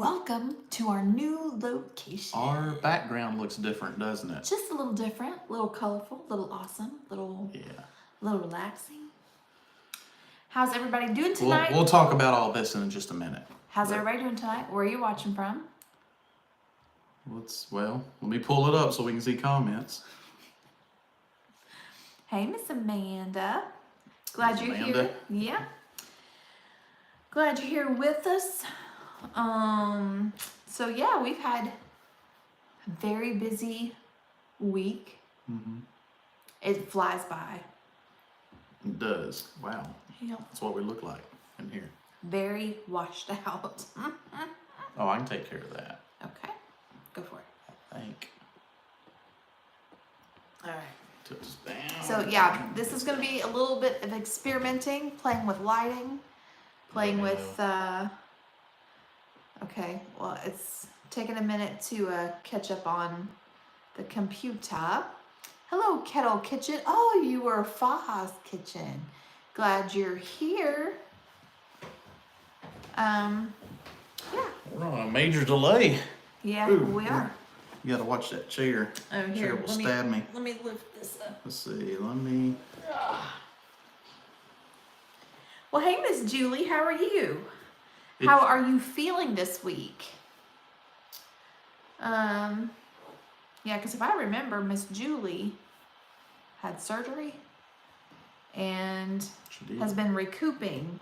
welcome to our new location. Our background looks different, doesn't it? Just a little different, a little colorful, a little awesome, a little relaxing. How's everybody doing tonight? We'll talk about all this in just a minute. How's everybody doing tonight? Where are you watching from? Let me pull it up so we can see comments. Hey, Miss Amanda. Glad you're here. Yeah. Glad you're here with us. So yeah, we've had a very busy week. Mm-hmm. It flies by. It does. Wow. Yeah. That's what we look like in here. Very washed out. Oh, I can take care of that. Okay. Go for it. I think. All right. Tips down. So yeah, this is going to be a little bit of experimenting, playing with lighting, playing with, okay, well, it's taken a minute to catch up on the computer. Hello, Kettle Kitchen. Oh, you were Faha's Kitchen. Glad you're here. Yeah. We're on a major delay. Yeah, Ooh, we are. You gotta watch that chair. Oh, here, Chair will stab me. Let me lift this up. Let's see, let me. Well, hey, Miss Julie, how are you? How are you feeling this week? Yeah, because if I remember, Miss Julie had surgery and has been recouping,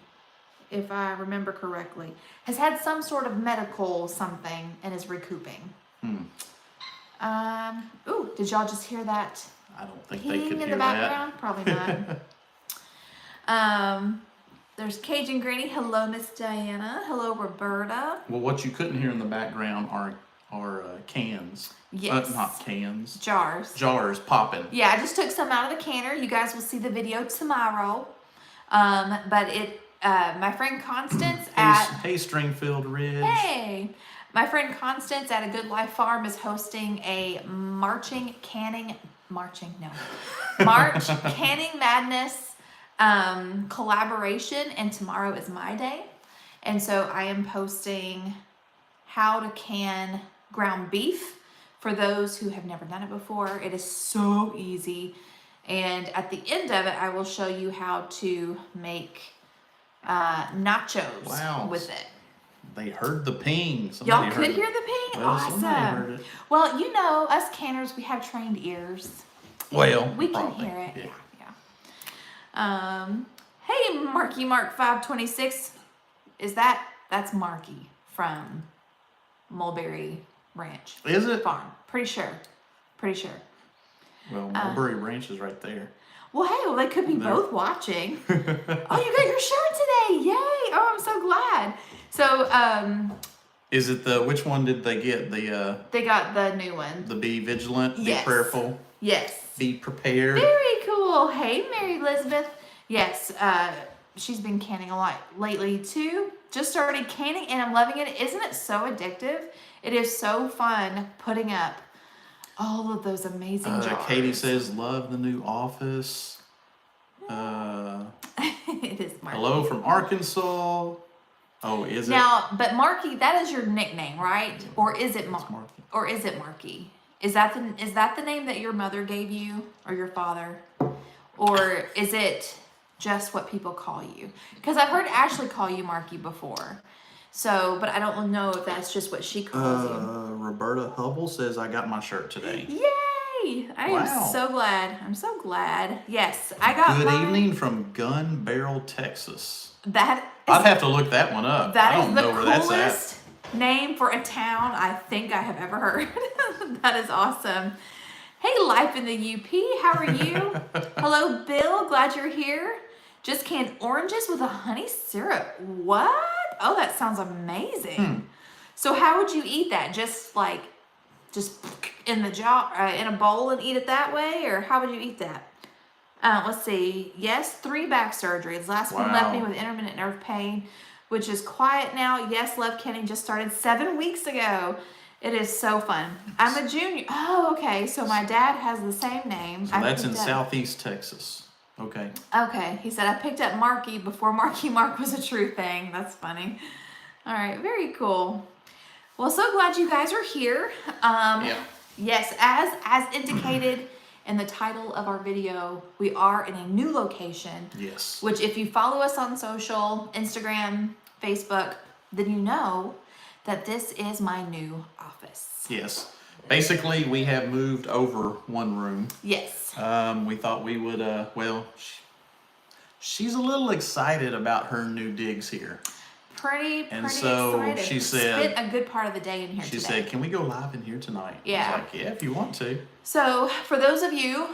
if I remember correctly. Has had some sort of medical something and is recouping. Ooh, did y'all just hear that? I don't think they could in hear the background? that. Probably not. There's Cajun Granny. Hello, Miss Diana. Hello, Roberta. Well, what you couldn't hear in the background are cans. Yes. Not cans. Jars. Jars popping. Yeah, I just took some out of the canner. You guys will see the video tomorrow. But my friend Constance Hey, Stringfield Ridge. Hey! My friend Constance at A Good Life Farm is hosting a March Canning Madness collaboration, and tomorrow is my day. And so I am posting how to can ground beef for those who have never done it before. It is so easy. And at the end of it, I will show you how to make nachos with it. They heard the ping. Y'all could hear the ping? Well, awesome. Well, you know, us canners, we have trained ears. Well, we can hear it. Yeah. Hey, Marky Mark 526. That's Marky from Mulberry Ranch. Is it? Farm. Pretty sure. Well, Mulberry Ranch is right there. Well, hey, they could be both watching. Oh, you got your shirt today. Yay. Oh, I'm so glad. So, is it which one did they get? They got the new one. The Be Vigilant, Be Prayerful. Yes. Be Prepared. Very cool. Hey, Mary Elizabeth. Yes, she's been canning a lot lately too. Just started canning and I'm loving it. Isn't it so addictive? It is so fun putting up all of those amazing jars. Katie says, love the new office. It is Marky. Hello from Arkansas. Oh, is it? Now, but Marky, that is your nickname, right? Or is it Marky? Or is it Marky? Is that the name that your mother gave you or your father? Or is it just what people call you? Because I've heard Ashley call you Marky before. So, but I don't know if that's just what she calls you. Roberta Hubble says, I got my shirt today. Yay! I am so glad. I'm so glad. Yes, I got Good evening from Gun Barrel, Texas. I'd have to look that one up. That is the coolest name for a town I think I have ever heard. That is awesome. Hey, Life in the UP, how are you? Hello, Bill, glad you're here. Just canned oranges with a honey syrup. What? Oh, that sounds amazing. So how would you eat that? Just in the jar, in a bowl and eat it that way? Or how would you eat that? Let's see. Yes, 3 back surgeries. Last one left me with intermittent nerve pain, which is quiet now. Yes, Love Kenny just started 7 weeks ago. It is so fun. I'm a junior. Oh, okay. So my dad has the same name. So that's in Southeast Texas. Okay. Okay. He said, I picked up Marky before Marky Mark was a true thing. That's funny. All right. Very cool. Well, so glad you guys are here. Yeah. Yes, as indicated in the title of our video, we are in a new location. Yes. Which, if you follow us on social, Instagram, Facebook, then you know that this is my new office. Yes. Basically, we have moved over one room. Yes. We thought we would, she's a little excited about her new digs here. Pretty so excited. she said, spent a good part of the day in here she today. said, can we go live in here tonight? Yeah. I was like, yeah, if you want to. So for those of you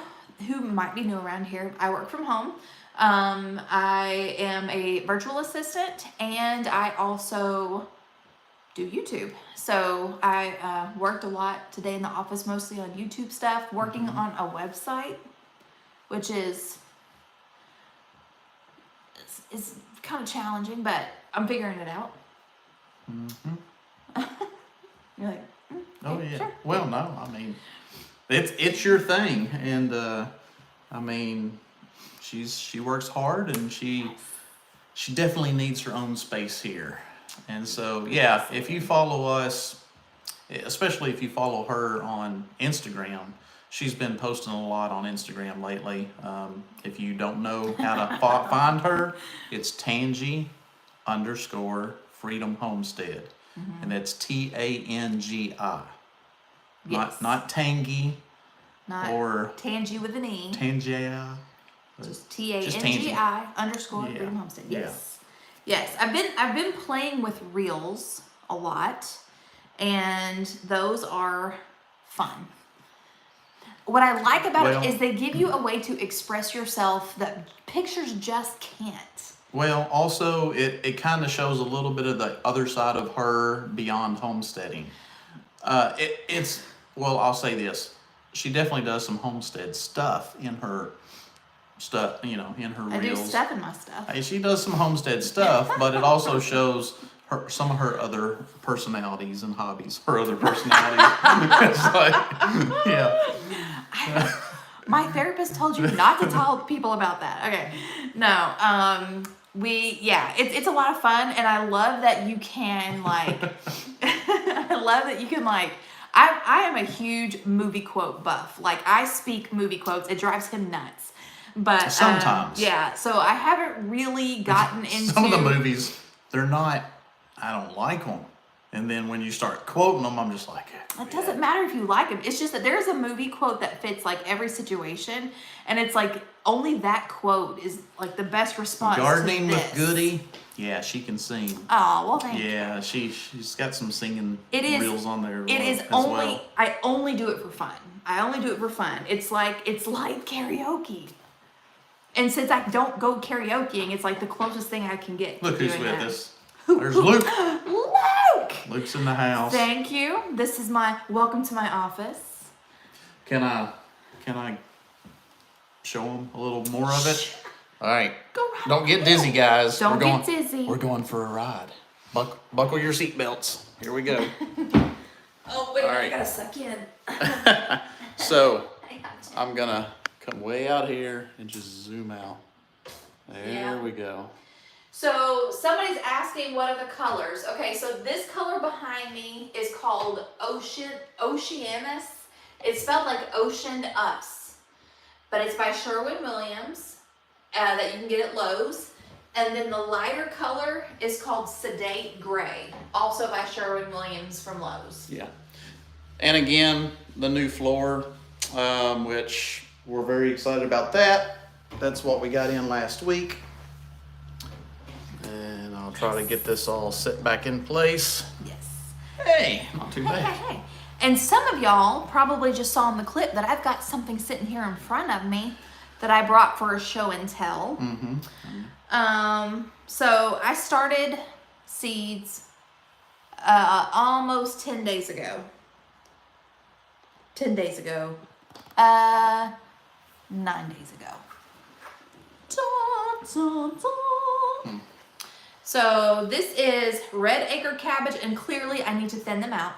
who might be new around here, I work from home. I am a virtual assistant, and I also do YouTube. So I worked a lot today in the office, mostly on YouTube stuff, working on a website, which is kind of challenging, but I'm figuring it out. You're like, Oh yeah. Sure. Well, no, I mean, it's your thing, and I mean, she works hard, and she definitely needs her own space here. And so, yeah, if you follow us, especially if you follow her on Instagram, she's been posting a lot on Instagram lately. If you don't know how to find her, it's Tangi_Freedom Homestead. And that's Tangi. Yes. Not Tangy Not or Tangi with an E. Tangia. Just TANGI_Freedom Yeah. Homestead. Yes. Yes. I've been playing with reels a lot, and those are fun. What I like about it is they give you a way to express yourself that pictures just can't. Well, also it kind of shows a little bit of the other side of her beyond homesteading. I'll say this: she definitely does some homestead stuff in her stuff, in her I reels. do stuff in my stuff. She does some homestead stuff, but it also shows some of her other personalities and hobbies. Her other personalities. It's like, yeah. My therapist told you not to tell people about that. Okay. No. It's a lot of fun, and I love that you can I am a huge movie quote buff. Like, I speak movie quotes. It drives him nuts. But sometimes. So I haven't really gotten into some of the movies. I don't like them. And then when you start quoting them, I'm just like, it doesn't matter if you like them. It's just that there's a movie quote that fits like every situation, and it's like only that quote is like the best response. Gardening to with this. Goody. Yeah, she can sing. Oh, well, thank you. Yeah, she's got some singing It reels on there. I only do it for fun. It's like karaoke. And since I don't go karaokeing, it's like the closest thing I can get. Look to who's doing with that. us. There's Luke. Luke! Luke's in the house. Thank you. This is my welcome to my office. Can I show him a little more of it? All right. Go right Don't get ahead. dizzy, guys. Don't get dizzy. We're going for a ride. Buckle your seatbelts. Here we go. Oh, wait, All I right. gotta suck in. So I'm gonna come way out here and just zoom out. There we go. So somebody's asking what are the colors. Okay, so this color behind me is called Oceanus. It's spelled like Ocean Us, but it's by Sherwin-Williams that you can get at Lowe's. And then the lighter color is called Sedate Gray, also by Sherwin-Williams from Lowe's. Yeah. And again, the new floor, which we're very excited about that. That's what we got in last week. And I'll try to get this all set back in place. Yes. Hey, not too bad. Hey. And some of y'all probably just saw in the clip that I've got something sitting here in front of me that I brought for a show and tell. So I started seeds almost 10 days ago. 9 days ago. So this is red acre cabbage, and clearly I need to thin them out.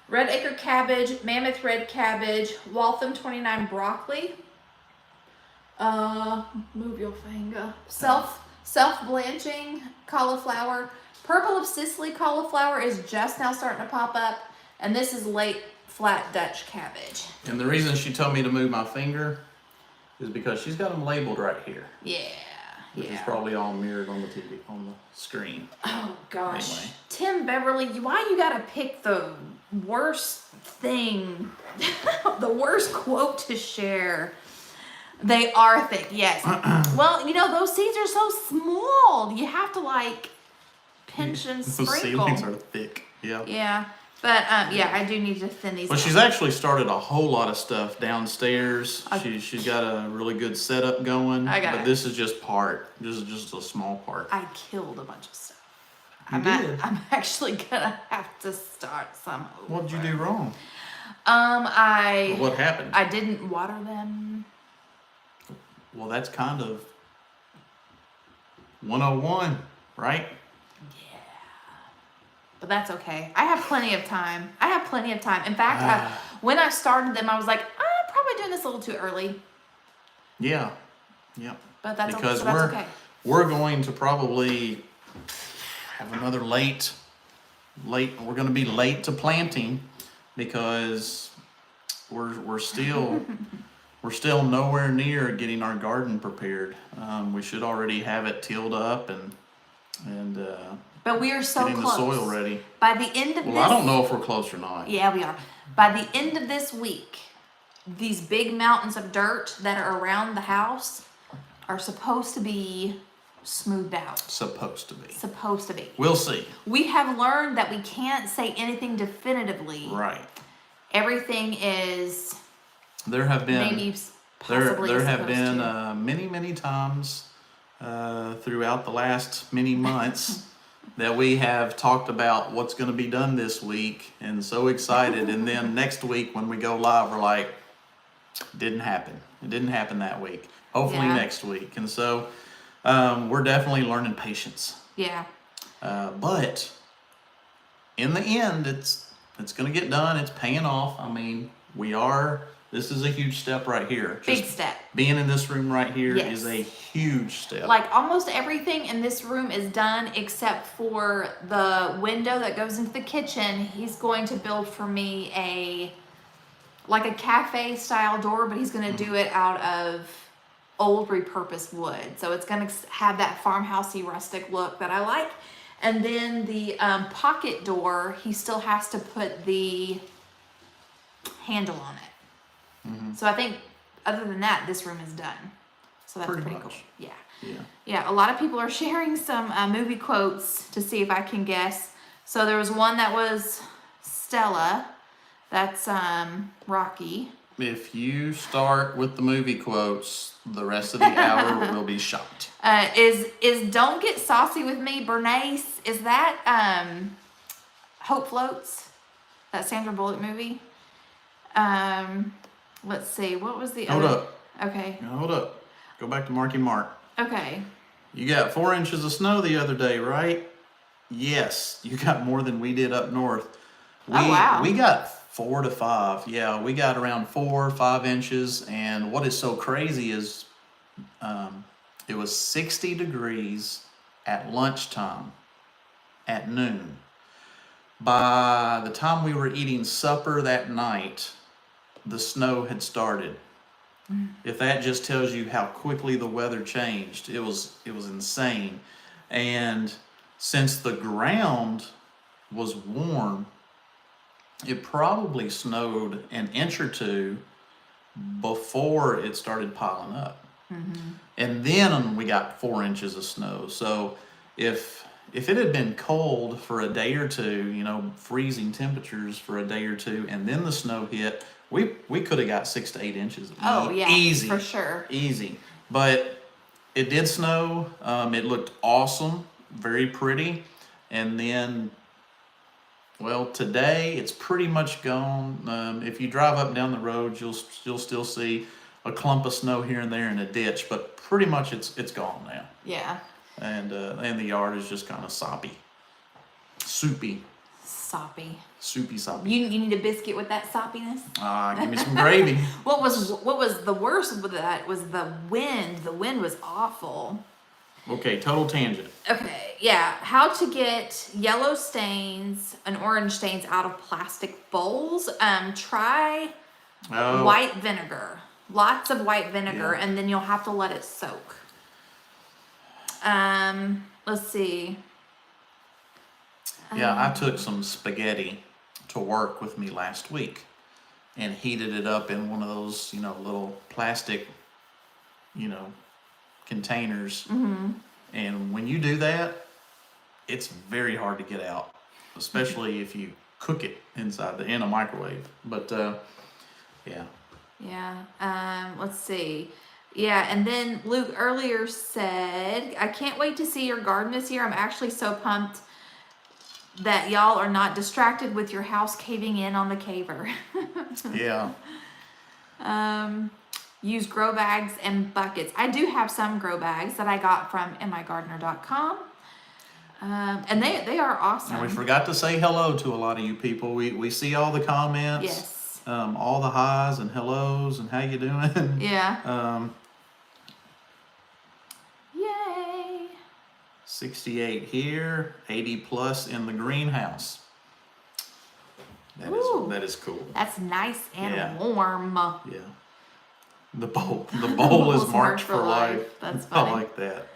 Red acre cabbage, mammoth red cabbage, Waltham 29 broccoli. Move your finger. Self blanching cauliflower, Purple of Sicily cauliflower is just now starting to pop up. And this is late flat Dutch cabbage. And the reason she told me to move my finger is because she's got them labeled right here. Yeah. Which is probably all mirrored on the TV, on the screen. Oh gosh. Anyway. Tim Beverly, why you gotta pick the worst thing, the worst quote to share? They are thick, yes. Well, you know, those seeds are so small. You have to like pinch and Those sprinkle. seedlings are thick. Yeah. Yeah. But yeah, I do need to thin these Well, out. she's actually started a whole lot of stuff downstairs. She's got a really good setup going. But this is just part. This is just a small part. I killed a bunch of stuff. You did? I'm actually gonna have to start some over. What did you do wrong? What happened? I didn't water them. Well, that's kind of 101, right? But that's okay. I have plenty of time. In fact, when I started them, I was like, I'm probably doing this a little too early. Yeah. But that's because okay. So that's okay. we're going to probably have another late. We're going to be late to planting because we're still nowhere near getting our garden prepared. We should already have it tilled up and but we are so getting close. the soil ready. By the end of this... I don't know if we're close or not. Yeah, we are. By the end of this week, these big mountains of dirt that are around the house are supposed to be smoothed out. Supposed to be. We'll see. We have learned that we can't say anything definitively. Right. Everything is there have been maybe possibly there have been many times throughout the last many months that we have talked about what's going to be done this week and so excited, and then next week when we go live we're like, didn't happen. It didn't happen that week. Hopefully next week. And so we're definitely learning patience. Yeah. But in the end, it's going to get done. It's paying off. I mean, this is a huge step right here. Big step. Being in this room right here is a huge step. Like almost everything in this room is done except for the window that goes into the kitchen. He's going to build for me a cafe style door, but he's going to do it out of old repurposed wood. So it's going to have that farmhousey rustic look that I like. And then the pocket door, he still has to put the handle on it. So I think other than that, this room is done. So that's pretty cool. Yeah. A lot of people are sharing some movie quotes to see if I can guess. So there was one that was Stella. That's Rocky. If you start with the movie quotes, the rest of the hour will be shot. Is Don't Get Saucy With Me, Bernays? Is that Hope Floats? That Sandra Bullock movie? Let's see. What was the other? Hold up. Okay. Hold up. Go back to Marky Mark. Okay. You got 4 inches of snow the other day, right? Yes. You got more than we did up north. Oh, wow. We got 4 to 5. Yeah, we got around 4 or 5 inches. And what is so crazy is it was 60 degrees at lunchtime, at noon. By the time we were eating supper that night, the snow had started. If that just tells you how quickly the weather changed, it was insane. And since the ground was warm, it probably snowed an inch or two before it started piling up. And then we got 4 inches of snow. So if it had been cold for a day or two, freezing temperatures for a day or two, and then the snow hit, we could have got 6 to 8 inches. Oh, yeah. Easy. For sure. Easy. But it did snow. It looked awesome. Very pretty. And then, well, today it's pretty much gone. If you drive up and down the road, you'll still see a clump of snow here and there in a ditch, but pretty much it's gone now. Yeah. And the yard is just kind of soppy. Soupy. Soupy. You need a biscuit with that soppiness? Give me some gravy. What was the worst with that was the wind. The wind was awful. Okay, total tangent. Okay, yeah. How to get yellow stains and orange stains out of plastic bowls. Try white vinegar. Lots of white vinegar, Yeah. and then you'll have to let it soak. Let's see. Yeah, I took some spaghetti to work with me last week and heated it up in one of those, little plastic, containers. And when you do that, it's very hard to get out, especially if you cook it in a microwave. But yeah. Yeah. Let's see. Yeah, and then Luke earlier said, I can't wait to see your garden this year. I'm actually so pumped that y'all are not distracted with your house caving in on the caver. Yeah. Use grow bags and buckets. I do have some grow bags that I got from migardener.com. And they are awesome. And we forgot to say hello to a lot of you people. We see all the comments. Yes. All the highs and hellos and how you doing. Yeah. Yay. 68 here, 80 plus in the greenhouse. Ooh. That is cool. That's nice and Yeah. warm. Yeah. The bowl is marked for life. That's funny. I like that.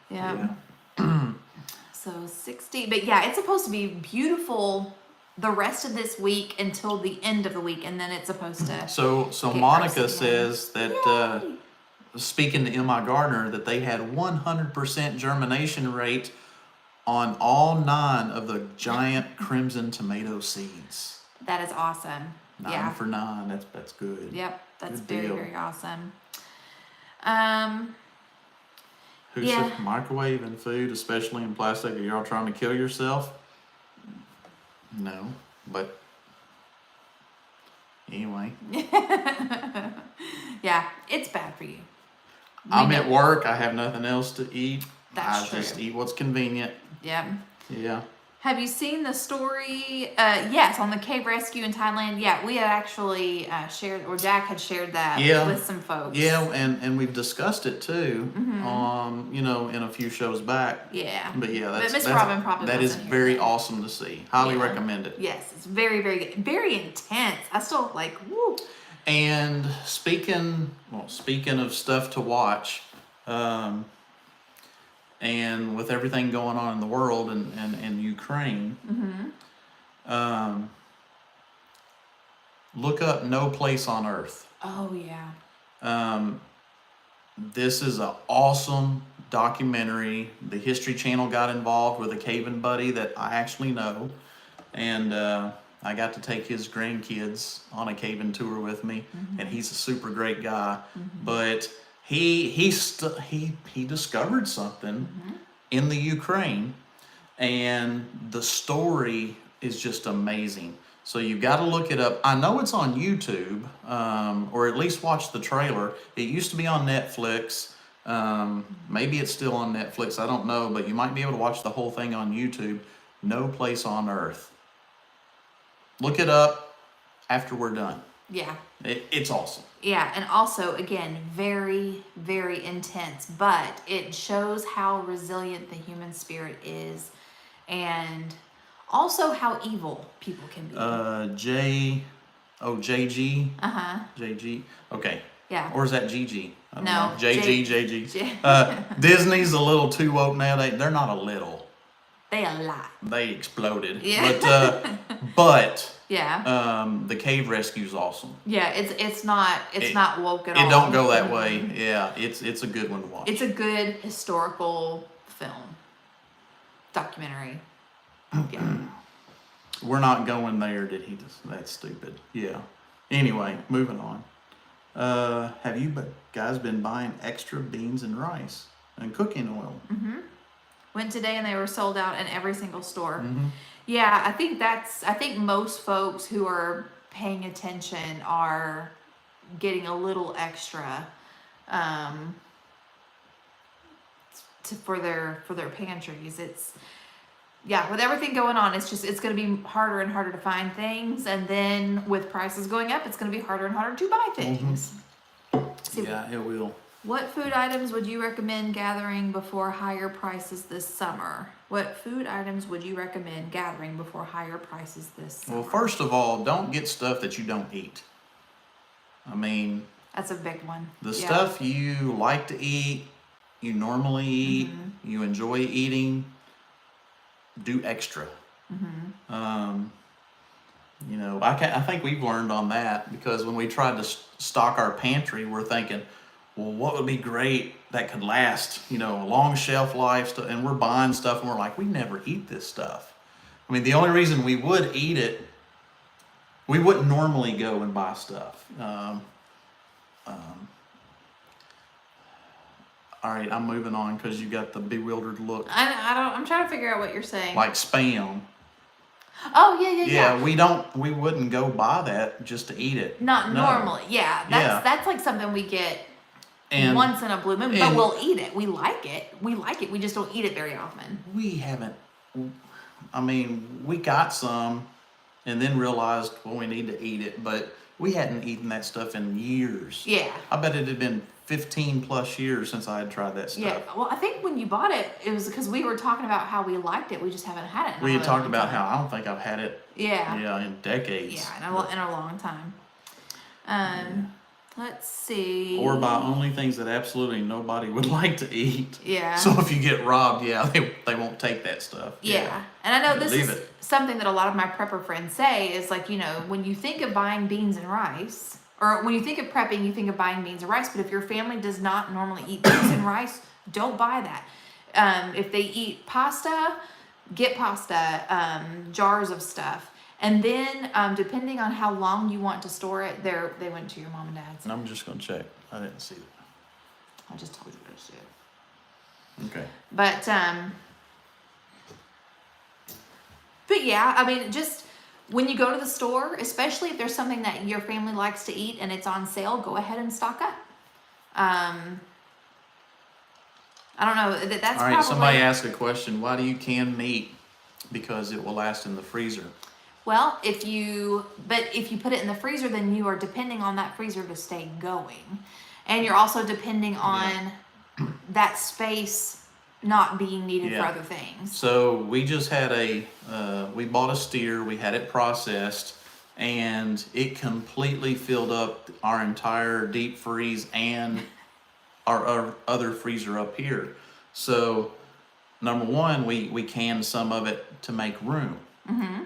Yeah. So 60, but yeah, it's supposed to be beautiful the rest of this week until the end of the week, and then it's supposed to. So get Monica worse again. says that speaking to M.I. Gardner, that they had 100% germination rate on all 9 of the giant crimson tomato seeds. That is awesome. 9 for 9. That's good. Yep, that's Good very, deal. very awesome. Who Yeah. said microwaving food, especially in plastic? Are y'all trying to kill yourself? No, but anyway. Yeah, it's bad for you. I'm at work. I have nothing else to eat. That's I just true. eat what's convenient. Yeah. Yeah. Have you seen the story? Yes, on the cave rescue in Thailand. Yeah, we had actually shared, or Jack had shared that with some folks. Yeah, and we've discussed it too. In a few shows back. Yeah. But yeah, Miss Robin probably that is wasn't here very then. awesome to see. Highly Yeah. recommend it. Yes, it's very, very good. Very intense. I still like, woo. And speaking of stuff to watch, and with everything going on in the world and Ukraine, look up No Place on Earth. Oh, yeah. This is an awesome documentary. The History Channel got involved with a caving buddy that I actually know, and I got to take his grandkids on a caving tour with me, and he's a super great guy. But he discovered something in the Ukraine, and the story is just amazing. So you've got to look it up. I know it's on YouTube, or at least watch the trailer. It used to be on Netflix. Maybe it's still on Netflix. I don't know, but you might be able to watch the whole thing on YouTube. No Place on Earth. Look it up after we're done. Yeah. It's awesome. Yeah, and also, again, very, very intense, but it shows how resilient the human spirit is, and also how evil people can be. JG. Uh-huh. JG. Okay. Yeah. Or is that GG? I don't No, know. JG. Disney's a little too woke now. They're not a little. They a lot. They exploded. Yeah. But Yeah. the cave rescue's awesome. Yeah, it's not woke at all. It don't go that way. Yeah, it's a good one to watch. It's a good historical film. Documentary. Yeah. We're not going there, did he? That's stupid. Yeah. Anyway, moving on. Have you guys been buying extra beans and rice and cooking oil? Went today and they were sold out in every single store. Yeah, I think most folks who are paying attention are getting a little extra for their pantries. With everything going on, it's going to be harder and harder to find things, and then with prices going up, it's going to be harder and harder to buy things. Yeah, it will. What food items would you recommend gathering before higher prices this summer? What food items would you recommend gathering before higher prices this summer? Well, first of all, don't get stuff that you don't eat. I mean, that's a big one. The stuff you like to eat, you normally eat, you enjoy eating, do extra. You know, I think we've learned on that, because when we tried to stock our pantry, we're thinking, well, what would be great that could last, you know, a long shelf life, and we're buying stuff and we're like, we never eat this stuff. I mean, the only reason we would eat it, we wouldn't normally go and buy stuff. All right, I'm moving on because you got the bewildered look. I'm trying to figure out what you're saying. Like Spam. Oh, yeah. We wouldn't go buy that just to eat it. Not normally. Yeah. That's like something we get once in a blue moon, but we'll eat it. We like it. We just don't eat it very often. We haven't. I mean, we got some and then realized, well, we need to eat it, but we hadn't eaten that stuff in years. Yeah. I bet it had been 15 plus years since I had tried that stuff. Yeah. Well, I think when you bought it, it was because we were talking about how we liked it. We just haven't had it. We had talked about how I don't think I've had it. Yeah. In decades. Yeah, in a long time. Let's see. Or buy only things that absolutely nobody would like to eat. Yeah. So if you get robbed, they won't take that stuff. Yeah. And I know this is something that a lot of my prepper friends say is like, you know, when you think of buying beans and rice, or when you think of prepping, you think of buying beans and rice, but if your family does not normally eat beans and rice, don't buy that. If they eat pasta, get pasta, jars of stuff. And then, depending on how long you want to store it, they went to your mom and dad's. And I'm just going to check. I didn't see that. I just told you what to do. Okay. But yeah, I mean, just when you go to the store, especially if there's something that your family likes to eat and it's on sale, go ahead and stock up. I don't know. That's all right. Somebody asked a question. Why do you can meat? Because it will last in the freezer. Well, if you put it in the freezer, then you are depending on that freezer to stay going. And you're also depending on that space not being needed for other things. So we just had we bought a steer, we had it processed, and it completely filled up our entire deep freeze and our other freezer up here. So number one, we canned some of it to make room.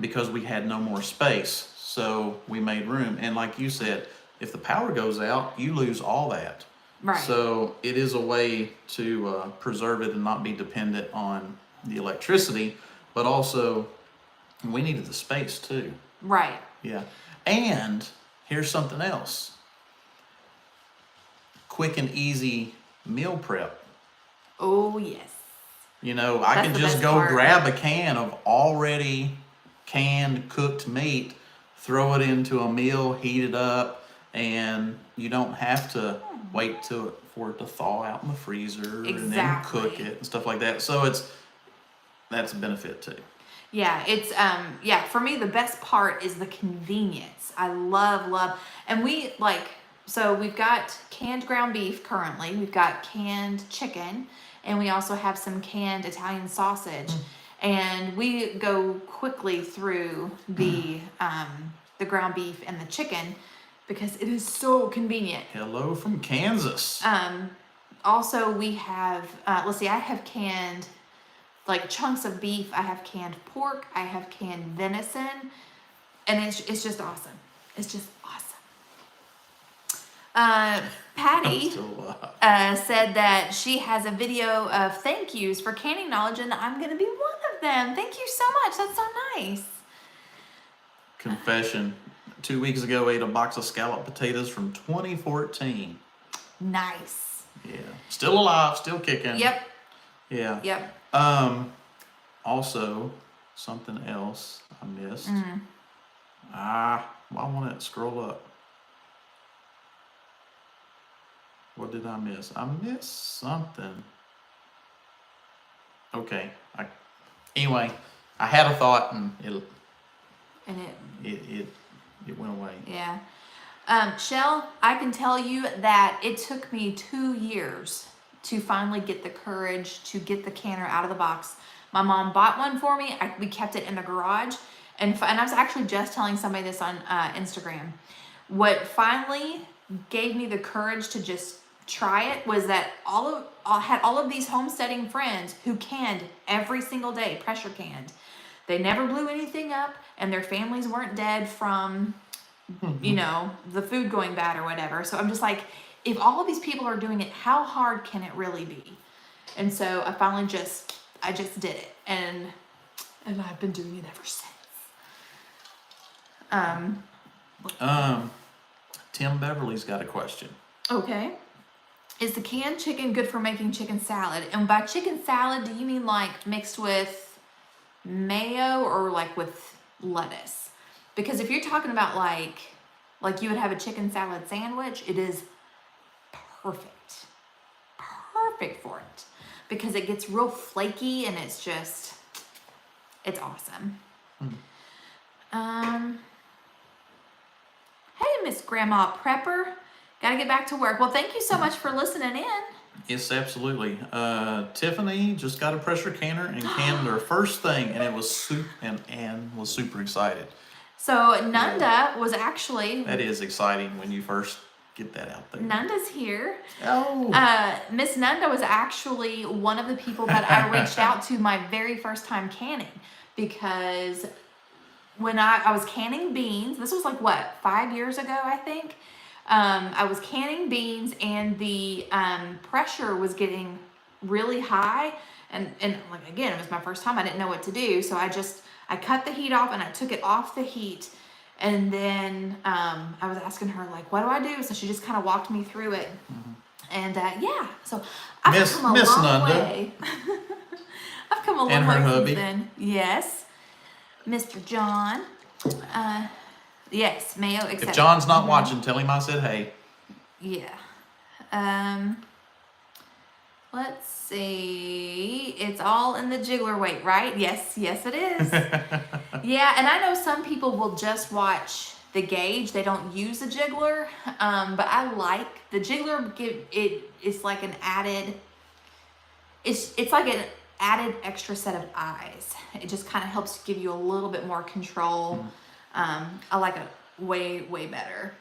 Because we had no more space, so we made room. And like you said, if the power goes out, you lose all that. Right. So it is a way to preserve it and not be dependent on the electricity, but also we needed the space too. Right. Yeah. And here's something else. Quick and easy meal prep. Oh, yes. You know, I can just go grab a can of already canned cooked meat, throw it into a meal, heat it up, and you don't have to wait for it to thaw out in the freezer and then cook it and stuff like that. So that's a benefit too. Yeah, it's for me the best part is the convenience. I love, and we've got canned ground beef currently. We've got canned chicken, and we also have some canned Italian sausage. And we go quickly through the ground beef and the chicken because it is so convenient. Hello from Kansas. Also, we have, I have canned like chunks of beef. I have canned pork. I have canned venison. And it's just awesome. It's just awesome. Patty said that she has a video of thank yous for canning knowledge, and I'm going to be one of them. Thank you so much. That's so nice. Confession. 2 weeks ago, ate a box of scalloped potatoes from 2014. Nice. Yeah. Still alive, still kicking. Yep. Yeah. Yep. Also, something else I missed. Why won't it scroll up? What did I miss? I missed something. Okay. Anyway, I had a thought and it went away. Yeah. Shell, I can tell you that it took me 2 years to finally get the courage to get the canner out of the box. My mom bought one for me. We kept it in the garage. And I was actually just telling somebody this on Instagram. What finally gave me the courage to just try it was that I had all of these homesteading friends who canned every single day, pressure canned. They never blew anything up, and their families weren't dead from, you know, the food going bad or whatever. So I'm just like, if all of these people are doing it, how hard can it really be? And so I finally I just did it, and I've been doing it ever since. Tim Beverly's got a question. Okay. Is the canned chicken good for making chicken salad? And by chicken salad, do you mean like mixed with mayo or like with lettuce? Because if you're talking about like you would have a chicken salad sandwich, it is perfect. Perfect for it. Because it gets real flaky and it's awesome. Hey, Miss Grandma Prepper. Gotta get back to work. Well, thank you so much for listening in. Yes, absolutely. Tiffany just got a pressure canner and canned her first thing, and it was soup, and Ann was super excited. So Nanda was actually... That is exciting when you first get that out there. Nanda's here. Oh. Miss Nanda was actually one of the people that I reached out to my very first time canning, because when I was canning beans, this was like what, 5 years ago, I think. I was canning beans, and the pressure was getting really high, and like, again, it was my first time. I didn't know what to do, so I cut the heat off and I took it off the heat, and then I was asking her like, what do I do? So she just kind of walked me through it. And yeah, so I've come a long way. I've come a long way since then. Yes, Mr. John. Yes, mayo, etc. If John's not watching, tell him I said hey. Yeah. Let's see. It's all in the jiggler weight, right? Yes, it is. Yeah, and I know some people will just watch the gauge. They don't use a jiggler. But I like the jiggler. It's like an added. It's like an added extra set of eyes. It just kind of helps give you a little bit more control. I like it way better.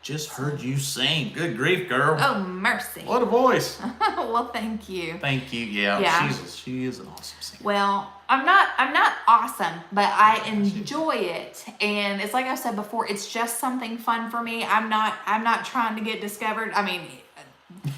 Just heard you sing. Good grief, girl. Oh, mercy. What a voice. Well, thank you. Thank you. Yeah. She is an awesome singer. Well, I'm not awesome, but I enjoy it, and it's like I said before, it's just something fun for me. I'm not trying to get discovered. I mean,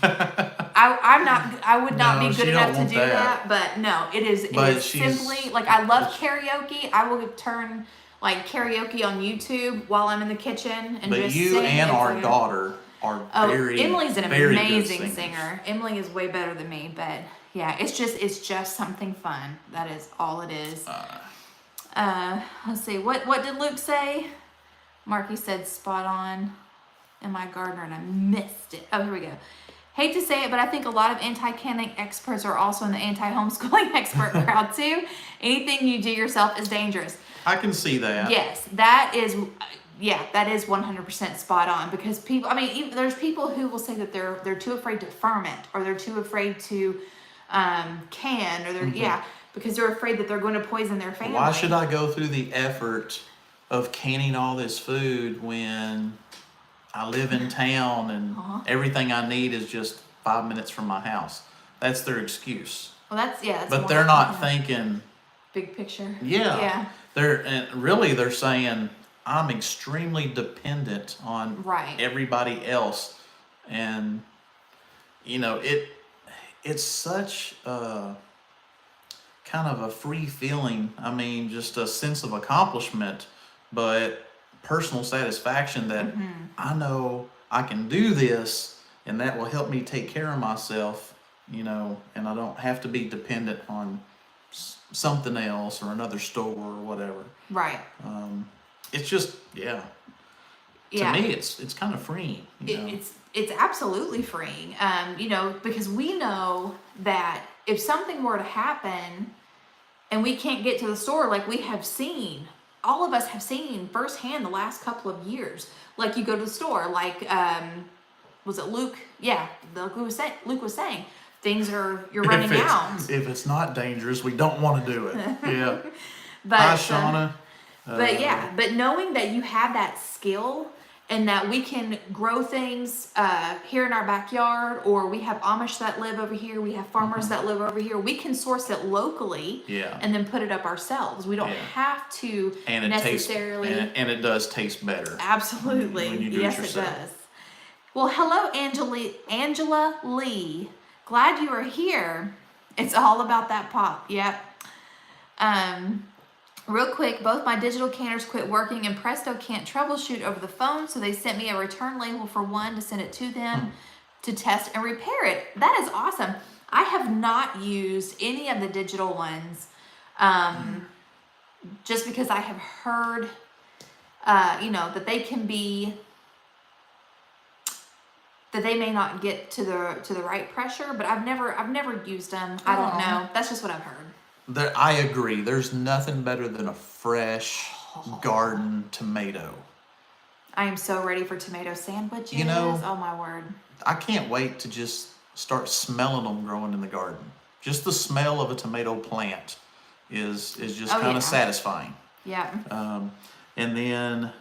I would not be good enough to do that, but no, it is simply like, I love karaoke. I will turn like karaoke on YouTube while I'm in the kitchen and just sing. But you and our daughter are Emily's an very amazing singer. Emily is way better than me, but yeah, it's just something fun. That is all it is. Let's see, what did Luke say? Marky said spot on in my gardener, and I missed it. Oh, here we go. Hate to say it, but I think a lot of anti-canning experts are also in the anti-homeschooling expert crowd too. Anything you do yourself is dangerous. I can see that. Yes, that is 100% spot on, because people, I mean, even, there's people who will say that they're too afraid to ferment, or they're too afraid to can, or they're because they're afraid that they're going to poison their family. Why should I go through the effort of canning all this food when I live in town and everything I need is just 5 minutes from my house? That's their excuse. Well, that's but they're not thinking big picture. Yeah. They're saying I'm extremely dependent on everybody else, and it's such a kind of a free feeling. I mean, just a sense of accomplishment, but personal satisfaction that I know I can do this, and that will help me take care of myself, and I don't have to be dependent on something else or another store or whatever. Right. It's just to me it's kind of freeing. It's absolutely freeing. Because we know that if something were to happen and we can't get to the store, like we have seen all of us have seen firsthand the last couple of years. Like you go to the store, like was it Luke? Yeah, Luke was saying you're running out. If it's not dangerous, we don't want to do it. Yeah. But, Hi, Shauna. But knowing that you have that skill and that we can grow things here in our backyard, or we have Amish that live over here, we have farmers that live over here, we can source it locally and then put it up ourselves. We don't have to necessarily. And it does taste better. Absolutely. When you do yes, it yourself. does. Well, hello, Angela Lee. Glad you are here. It's all about that pop. Yep. Real quick, both my digital canners quit working and Presto can't troubleshoot over the phone, so they sent me a return label for one to send it to them to test and repair it. That is awesome. I have not used any of the digital ones just because I have heard, that they can be, that they may not get to the right pressure, but I've never used them. I don't know. That's just what I've heard. I agree. There's nothing better than a fresh garden tomato. I am so ready for tomato sandwiches. Oh my word. I can't wait to just start smelling them growing in the garden. Just the smell of a tomato plant is just kind of satisfying. Yeah. And then,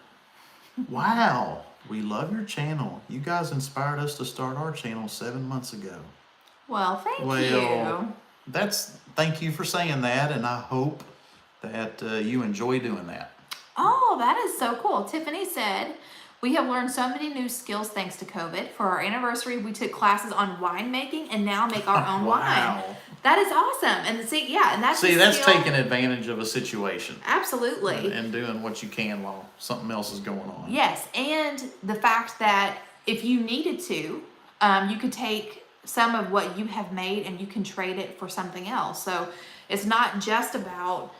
wow, we love your channel. You guys inspired us to start our channel 7 months ago. Well, thank you. Thank you for saying that, and I hope that you enjoy doing that. Oh, that is so cool. Tiffany said, we have learned so many new skills thanks to COVID. For our anniversary, we took classes on winemaking and now make our own wine. That is awesome. And that's taking advantage of a situation. Absolutely. And doing what you can while something else is going on. Yes, and the fact that if you needed to, you could take some of what you have made and you can trade it for something else. So it's not just about,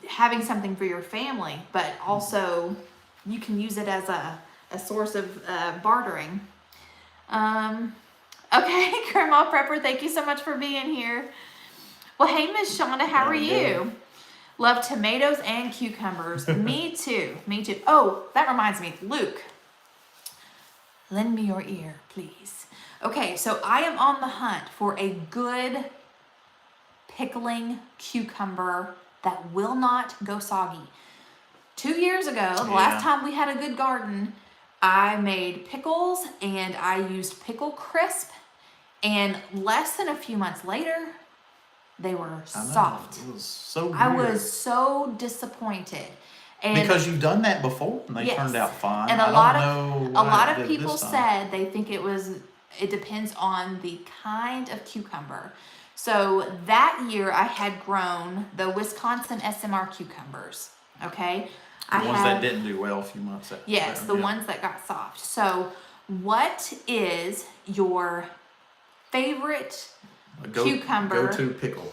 having something for your family, but also you can use it as a source of bartering. Okay, Grandma Prepper, thank you so much for being here. Well, hey, Miss Shauna, how are you? Love tomatoes and cucumbers. Me too. Oh, that reminds me, Luke, lend me your ear, please. Okay, so I am on the hunt for a good pickling cucumber that will not go soggy. 2 years ago, the last time we had a good garden, I made pickles and I used Pickle Crisp, and less than a few months later, they were soft. It was so weird. I was so disappointed. And because you've done that before and they turned out fine. And a lot of people said they think it depends on the kind of cucumber. So that year I had grown the Wisconsin SMR cucumbers. Okay. The ones that didn't do well a few months ago. Yes, the ones that got soft. So what is your favorite cucumber go-to pickle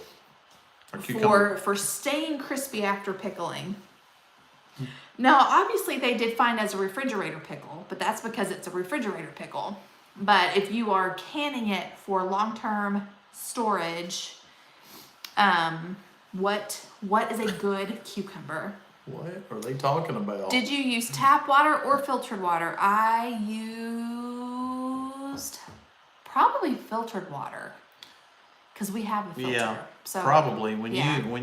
for staying crispy after pickling? Now, obviously they did fine as a refrigerator pickle, but that's because it's a refrigerator pickle. But if you are canning it for long-term storage, what is a good cucumber? What are they talking about? Did you use tap water or filtered water? I used probably filtered water because we have a filter. Yeah, so, probably. When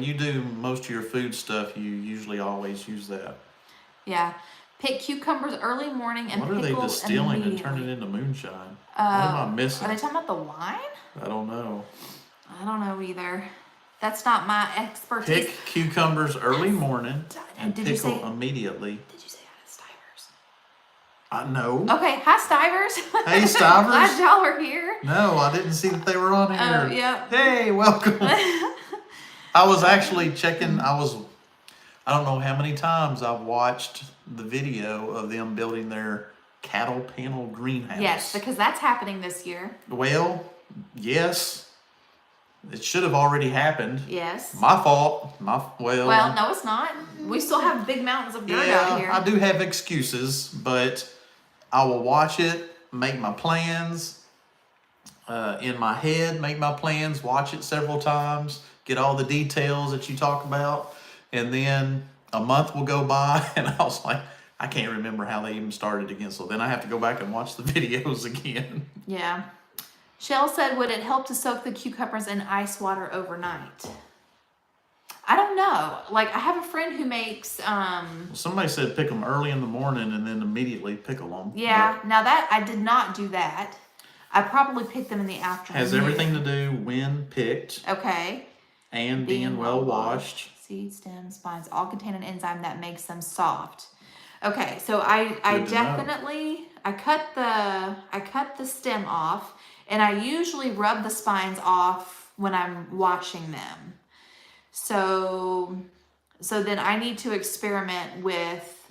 you do most of your food stuff, you usually always use that. Yeah. Pick cucumbers early morning and pickle immediately. What are they distilling and turning into moonshine? What am I missing? Are they talking about the wine? I don't know. I don't know either. That's not my expertise. Pick cucumbers early morning and pickle immediately. Did you say hi to Stivers? I know. Okay, hi Stivers. Hey Stivers. Glad y'all are here. No, I didn't see that they were on here. Oh, yeah. Hey, welcome. I was actually checking. I don't know how many times I've watched the video of them building their cattle panel greenhouse. Yes, because that's happening this year. Well, yes. It should have already happened. Yes. My fault. Well, no, it's not. We still have big mountains of dirt out here. I do have excuses, but I will watch it, make my plans in my head, make my plans, watch it several times, get all the details that you talk about, And then a month will go by, and I was like, I can't remember how they even started again. So then I have to go back and watch the videos again. Yeah. Shell said, would it help to soak the cucumbers in ice water overnight? I don't know. Like, I have a friend who makes, Somebody said pick them early in the morning and then immediately pickle them. yeah, now that, I did not do that. I probably picked them in the afternoon. Has everything to do when picked Okay. and being well washed. Seeds, stems, spines all contain an enzyme that makes them soft. Okay, so I definitely, I cut the stem off, and I usually rub the spines off when I'm washing them. So then I need to experiment with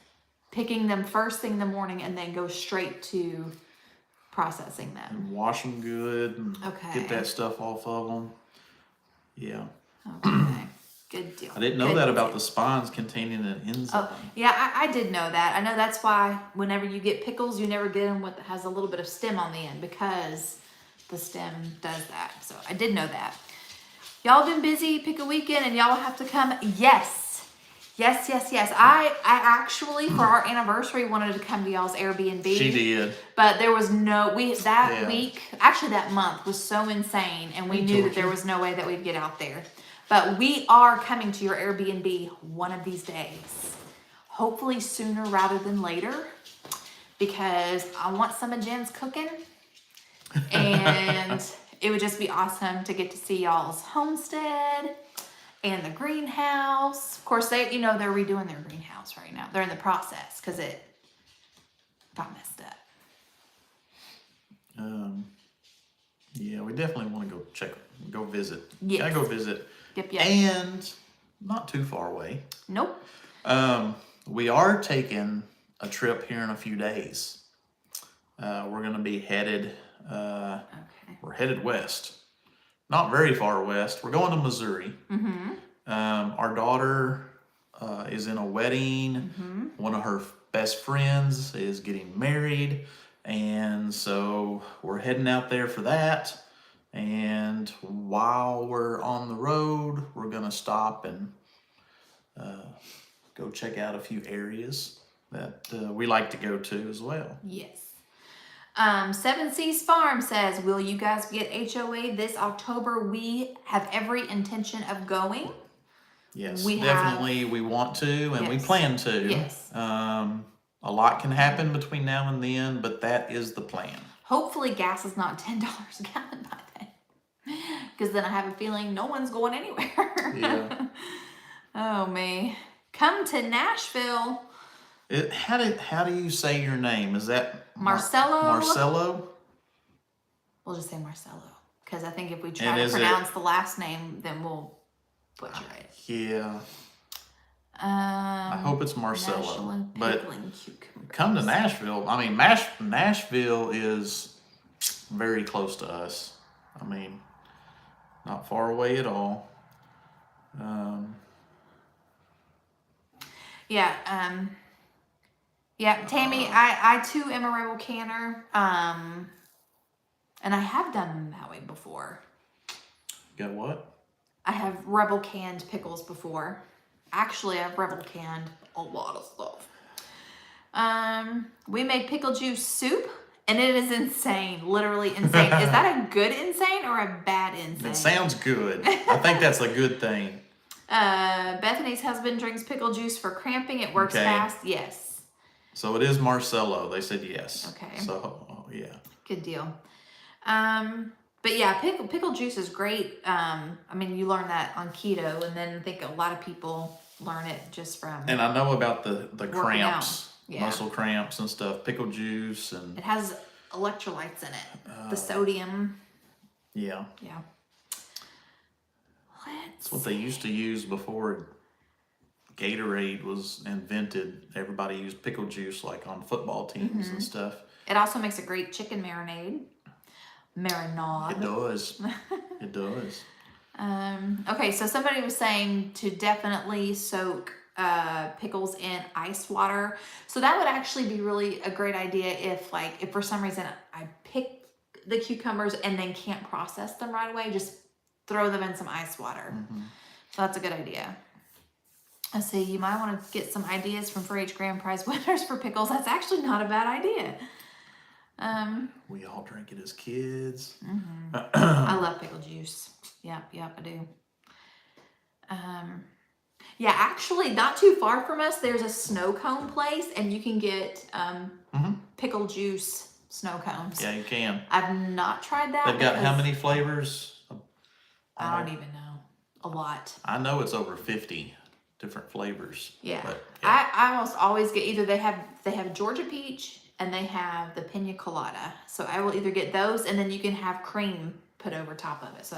picking them first thing in the morning and then go straight to processing them. And wash them good and Okay. get that stuff off of them. Yeah. Okay, good deal. I didn't know that about the spines containing an enzyme. Oh, yeah, I did know that. I know that's why whenever you get pickles, you never get them with has a little bit of stem on the end, because the stem does that. So I did know that. Y'all been busy, pick a weekend, and y'all have to come. Yes. I actually, for our anniversary, wanted to come to y'all's Airbnb. She did. But there was no, week, actually that month was so insane, and we knew that there was no way that we'd get out there. But we are coming to your Airbnb one of these days. Hopefully sooner rather than later, because I want some of Jen's cooking. And it would just be awesome to get to see y'all's homestead and the greenhouse. Of course, they're redoing their greenhouse right now. They're in the process because it got messed up. Yeah, we definitely want to go visit. Yes. Gotta go visit. Yep. And not too far away. Nope. We are taking a trip here in a few days. We're gonna be headed. Okay. We're headed west. Not very far west. We're going to Missouri. Mm-hmm. Our daughter is in a wedding. Mm-hmm. One of her best friends is getting married. And so we're heading out there for that. And while we're on the road, we're going to stop and go check out a few areas that we like to go to as well. Yes. Seven Seas Farm says, will you guys get HOA this October? We have every intention of going. Yes, we want to, and we plan to. Yes. A lot can happen between now and then, but that is the plan. Hopefully gas is not $10 a gallon by then, because then I have a feeling no one's going anywhere. Yeah. Oh, me. Come to Nashville. How do you say your name? Is that Marcelo? Marcelo? We'll just say Marcelo, because I think if we try to pronounce the last name, then we'll butcher it. Yeah. I hope it's Marcelo. But come to Nashville. I mean, Nashville is very close to us. I mean, not far away at all. Yeah, Tammy, I too am a rebel canner. And I have done them that way before. Got what? I have rebel canned pickles before. Actually, I've rebel canned a lot of stuff. We made pickle juice soup, and it is insane, literally insane. Is that a good insane or a bad insane? It sounds good. I think that's a good thing. Bethany's husband drinks pickle juice for cramping. It works fast. Yes. So it is Marcelo. They said yes. Okay. So, yeah. Good deal. But yeah, pickle juice is great. I mean, you learn that on keto, and then I think a lot of people learn it just from. And I know about the cramps, yeah. Muscle cramps and stuff. Pickle juice and. It has electrolytes in it. The sodium. Yeah. Yeah. That's what they used to use before Gatorade was invented. Everybody used pickle juice like on football teams and stuff. It also makes a great chicken marinade. Marinade. It does. It does. Okay, so somebody was saying to definitely soak pickles in ice water. So that would actually be really a great idea if for some reason I pick the cucumbers and then can't process them right away, just throw them in some ice water. So that's a good idea. Let's see, you might want to get some ideas from 4-H grand prize winners for pickles. That's actually not a bad idea. We all drink it as kids. I love pickle juice. Yep, I do. Yeah, actually, not too far from us, there's a snow cone place, and you can get pickle juice snow cones. Yeah, you can. I've not tried that. They've got how many flavors? I don't even know. A lot. I know it's over 50 different flavors. Yeah. But, I almost always get either they have Georgia peach and they have the pina colada. So I will either get those, and then you can have cream put over top of it. So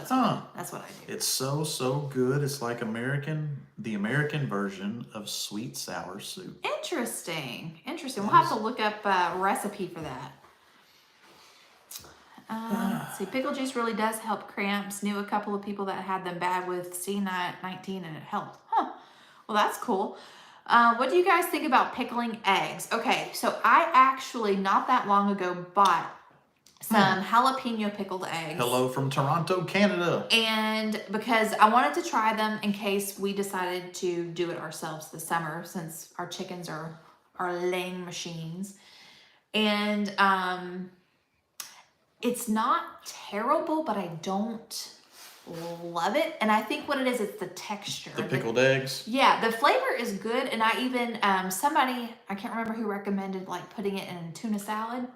that's what I do. It's so good. It's like the American version of sweet sour soup. Interesting. We'll have to look up a recipe for that. Let's see, pickle juice really does help cramps. Knew a couple of people that had them bad with C19 and it helped. Huh. Well, that's cool. What do you guys think about pickling eggs? Okay, so I actually not that long ago bought some jalapeno pickled eggs. Hello from Toronto, Canada. And because I wanted to try them in case we decided to do it ourselves this summer, since our chickens are laying machines. And it's not terrible, but I don't love it. And I think what it is, it's the texture. The pickled eggs? Yeah, the flavor is good. And I even, somebody, I can't remember who recommended like putting it in tuna salad.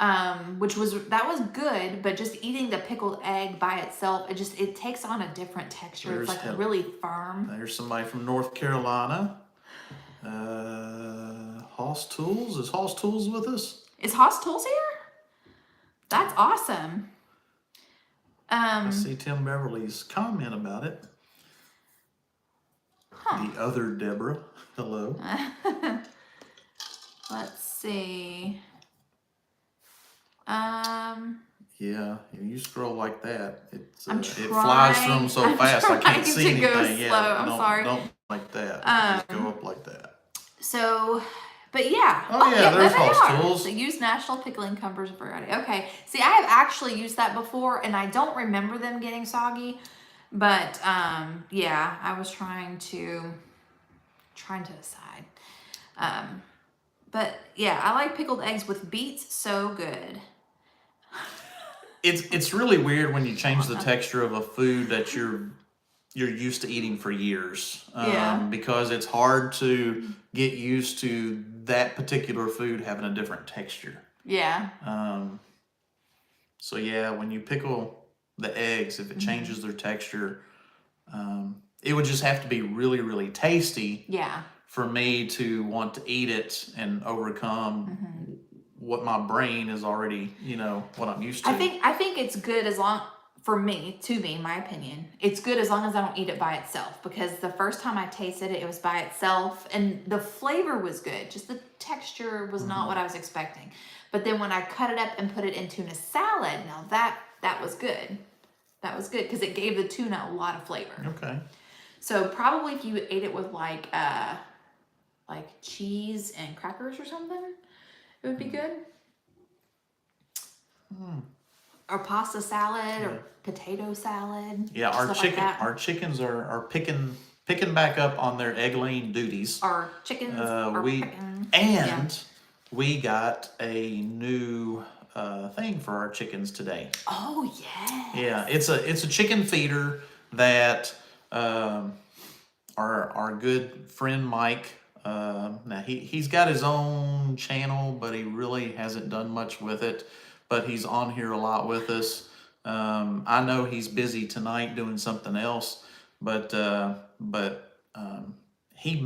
That was good, but just eating the pickled egg by itself, it takes on a different texture. It's like really firm. There's somebody from North Carolina. Hoss Tools. Is Hoss Tools with us? Is Hoss Tools here? That's awesome. I see Tim Beverly's comment about it. The other Deborah. Hello. Let's see. Yeah, you scroll like that, it trying, flies through them so fast I can't see anything. I'm sorry. Don't like that. Just go up like that. So, but yeah. There's Hoss Tools. So use National Pickling Cumbers variety. Okay. See, I have actually used that before, and I don't remember them getting soggy. But yeah, I was trying to decide. But yeah, I like pickled eggs with beets. So good. It's really weird when you change the texture of a food that you're used to eating for years. Because it's hard to get used to that particular food having a different texture. Yeah. So yeah, when you pickle the eggs, if it changes their texture, it would just have to be really, really tasty. Yeah. For me to want to eat it and overcome what my brain is already, what I'm used to. I think it's good as long, my opinion, it's good as long as I don't eat it by itself, because the first time I tasted it, it was by itself and the flavor was good. Just the texture was not what I was expecting. But then when I cut it up and put it in tuna salad, now that was good. That was good because it gave the tuna a lot of flavor. Okay. So probably if you ate it with like cheese and crackers or something, it would be good. Or pasta salad or potato salad. Yeah, our chickens are picking back up on their egg laying duties. Our chickens are picking. And we got a new thing for our chickens today. Oh yeah. Yeah, it's a chicken feeder that our good friend Mike. Now he's got his own channel, but he really hasn't done much with it. But he's on here a lot with us. I know he's busy tonight doing something else, but he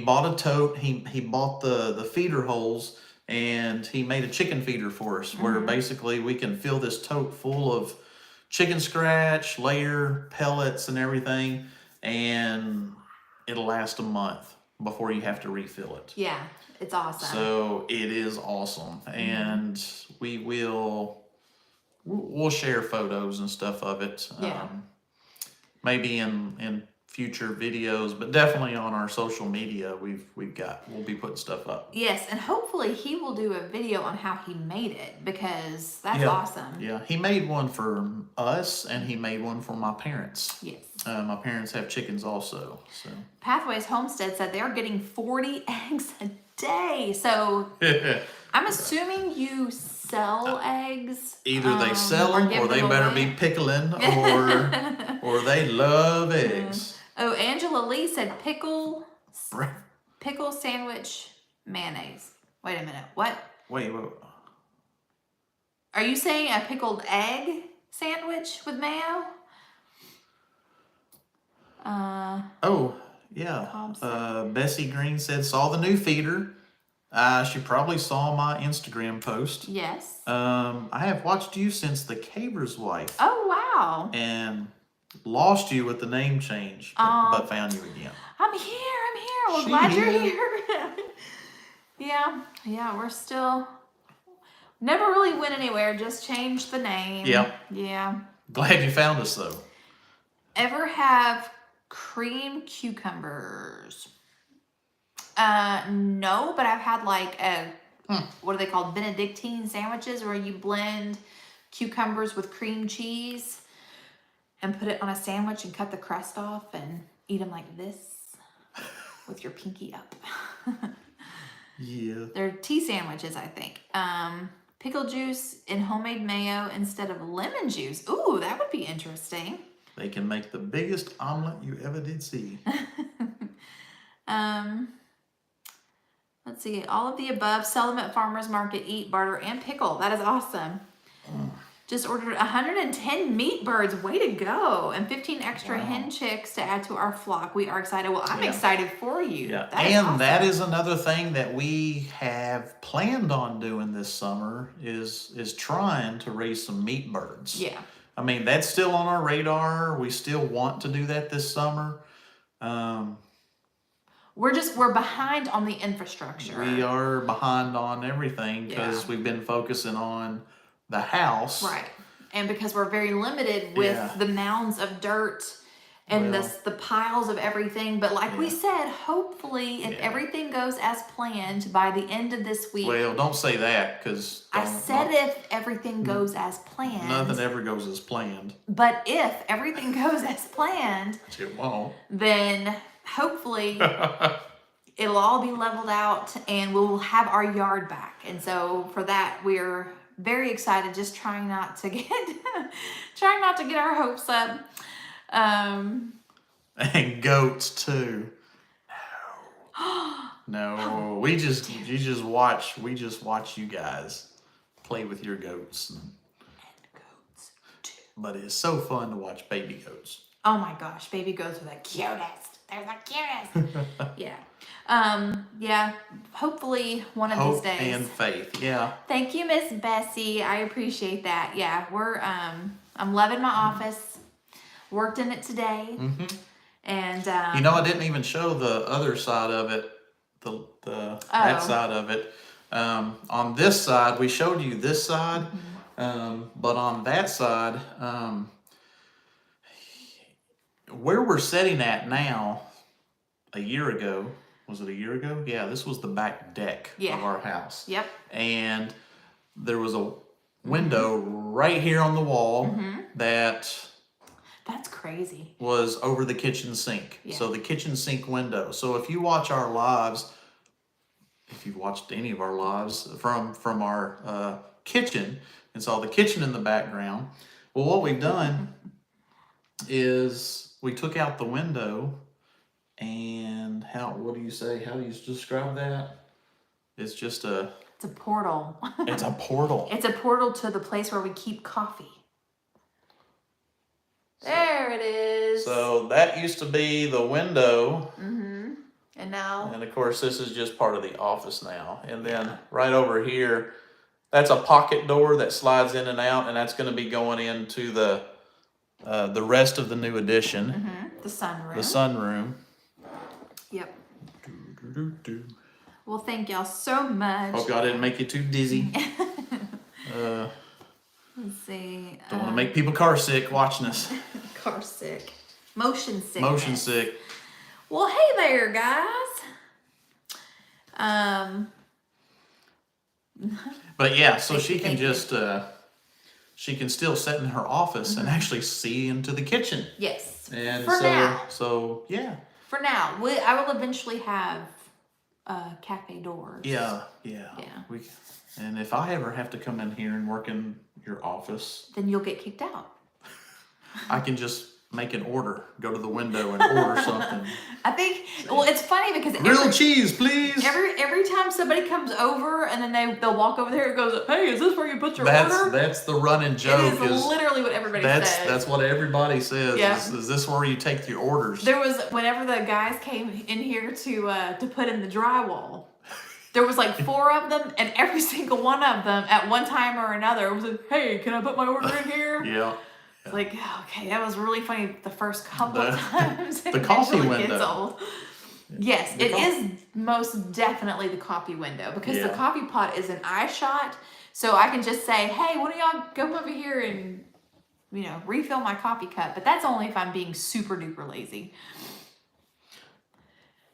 bought a tote. He bought the feeder holes, and he made a chicken feeder for us, where basically we can fill this tote full of chicken scratch, layer, pellets, and everything, and it'll last a month before you have to refill it. Yeah, it's awesome. So it is awesome, and we'll share photos and stuff of it. Yeah. Maybe in future videos, but definitely on our social media, we'll be putting stuff up. Yes, and hopefully he will do a video on how he made it, because that's awesome. Yeah, he made one for us, and he made one for my parents. Yes. My parents have chickens also, so. Pathways Homestead said they are getting 40 eggs a day. So I'm assuming you sell eggs. Either they sell them, or they better be pickling, or they love eggs. Oh, Angela Lee said pickle sandwich mayonnaise. Wait a minute. What? Wait. Are you saying a pickled egg sandwich with mayo? Oh, yeah. Bessie Green said, saw the new feeder. She probably saw my Instagram post. Yes. I have watched you since the Caver's Wife. Oh, wow. And lost you with the name change, but found you again. I'm here. Well, glad you're here. Yeah, we're still... Never really went anywhere, just changed the name. Yeah. Glad you found us, though. Ever have cream cucumbers? No, but I've had like what are they called? Benedictine sandwiches, where you blend cucumbers with cream cheese and put it on a sandwich and cut the crust off and eat them like this with your pinky up. Yeah. They're tea sandwiches, I think. Pickle juice in homemade mayo instead of lemon juice. Ooh, that would be interesting. They can make the biggest omelet you ever did see. Let's see. All of the above. Sell them at farmers market. Eat, barter, and pickle. That is awesome. Just ordered 110 meat birds. Way to go. And 15 extra hen chicks to add to our flock. We are excited. Well, I'm excited for you. Yeah. Awesome. That is another thing that we have planned on doing this summer is trying to raise some meat birds. Yeah. I mean, that's still on our radar. We still want to do that this summer. We're behind on the infrastructure. We are behind on everything because we've been focusing on the house. Right. And because we're very limited with the mounds of dirt and the piles of everything. But like we said, hopefully if everything goes as planned by the end of this week. Well, don't say that, because I said if everything goes as planned. Nothing ever goes as planned. But if everything goes as planned, it won't. Then hopefully it'll all be leveled out and we'll have our yard back. And so for that, we're very excited, just trying not to get our hopes up. And goats too. No. We just watch you guys play with your goats. And goats too. But it's so fun to watch baby goats. Oh my gosh, baby goats are the cutest. They're the cutest. Yeah. Hopefully one of these days. Hope and faith. Yeah. Thank you, Miss Bessie. I appreciate that. Yeah, I'm loving my office. Worked in it today. Mm-hmm. And I didn't even show the other side of it. That side of it. On this side, we showed you this side. Mm-hmm. But on that side, where we're sitting at now, a year ago, was it a year ago? Yeah, this was the back deck of our house. Yep. And there was a window right here on the wall that's crazy. Was over the kitchen sink. Yeah. So the kitchen sink window. So if you watch our lives, if you've watched any of our lives from our kitchen and saw the kitchen in the background, well, what we've done is we took out the window and what do you say? How do you describe that? It's just it's a portal. It's a portal. It's a portal to the place where we keep coffee. There it is. So that used to be the window. Mm-hmm. And now? And of course, this is just part of the office now. And then right over here, that's a pocket door that slides in and out, and that's going to be going into the rest of the new addition. Mm-hmm. The sunroom. The sunroom. Yep. Well, thank y'all so much. Hope y'all didn't make you too dizzy. Let's see. Don't want to make people car sick watching us. Car sick. Motion sickness. Motion sick. Well, hey there, guys. But yeah, so she can just she can still sit in her office and actually see into the kitchen. Yes. And For now. So yeah. For now, I will eventually have cafe doors. Yeah. Yeah. And if I ever have to come in here and work in your office, then you'll get kicked out. I can just make an order, go to the window and order something. I think, well, it's funny because grilled cheese, please. Every time somebody comes over and then they'll walk over there and goes, hey, is this where you put your order? That's the running joke. It is literally what everybody says. That's what everybody says. Yeah. Is this where you take your orders? There was, whenever the guys came in here to put in the drywall, there was like 4 of them, and every single one of them at one time or another was like, hey, can I put my order in here? Yeah. It's like, okay, that was really funny the first couple of times. The coffee window. Gets old. Yes, it is most definitely the coffee window, because the coffee pot is an eye shot. So I can just say, hey, why don't y'all go over here and, refill my coffee cup. But that's only if I'm being super duper lazy.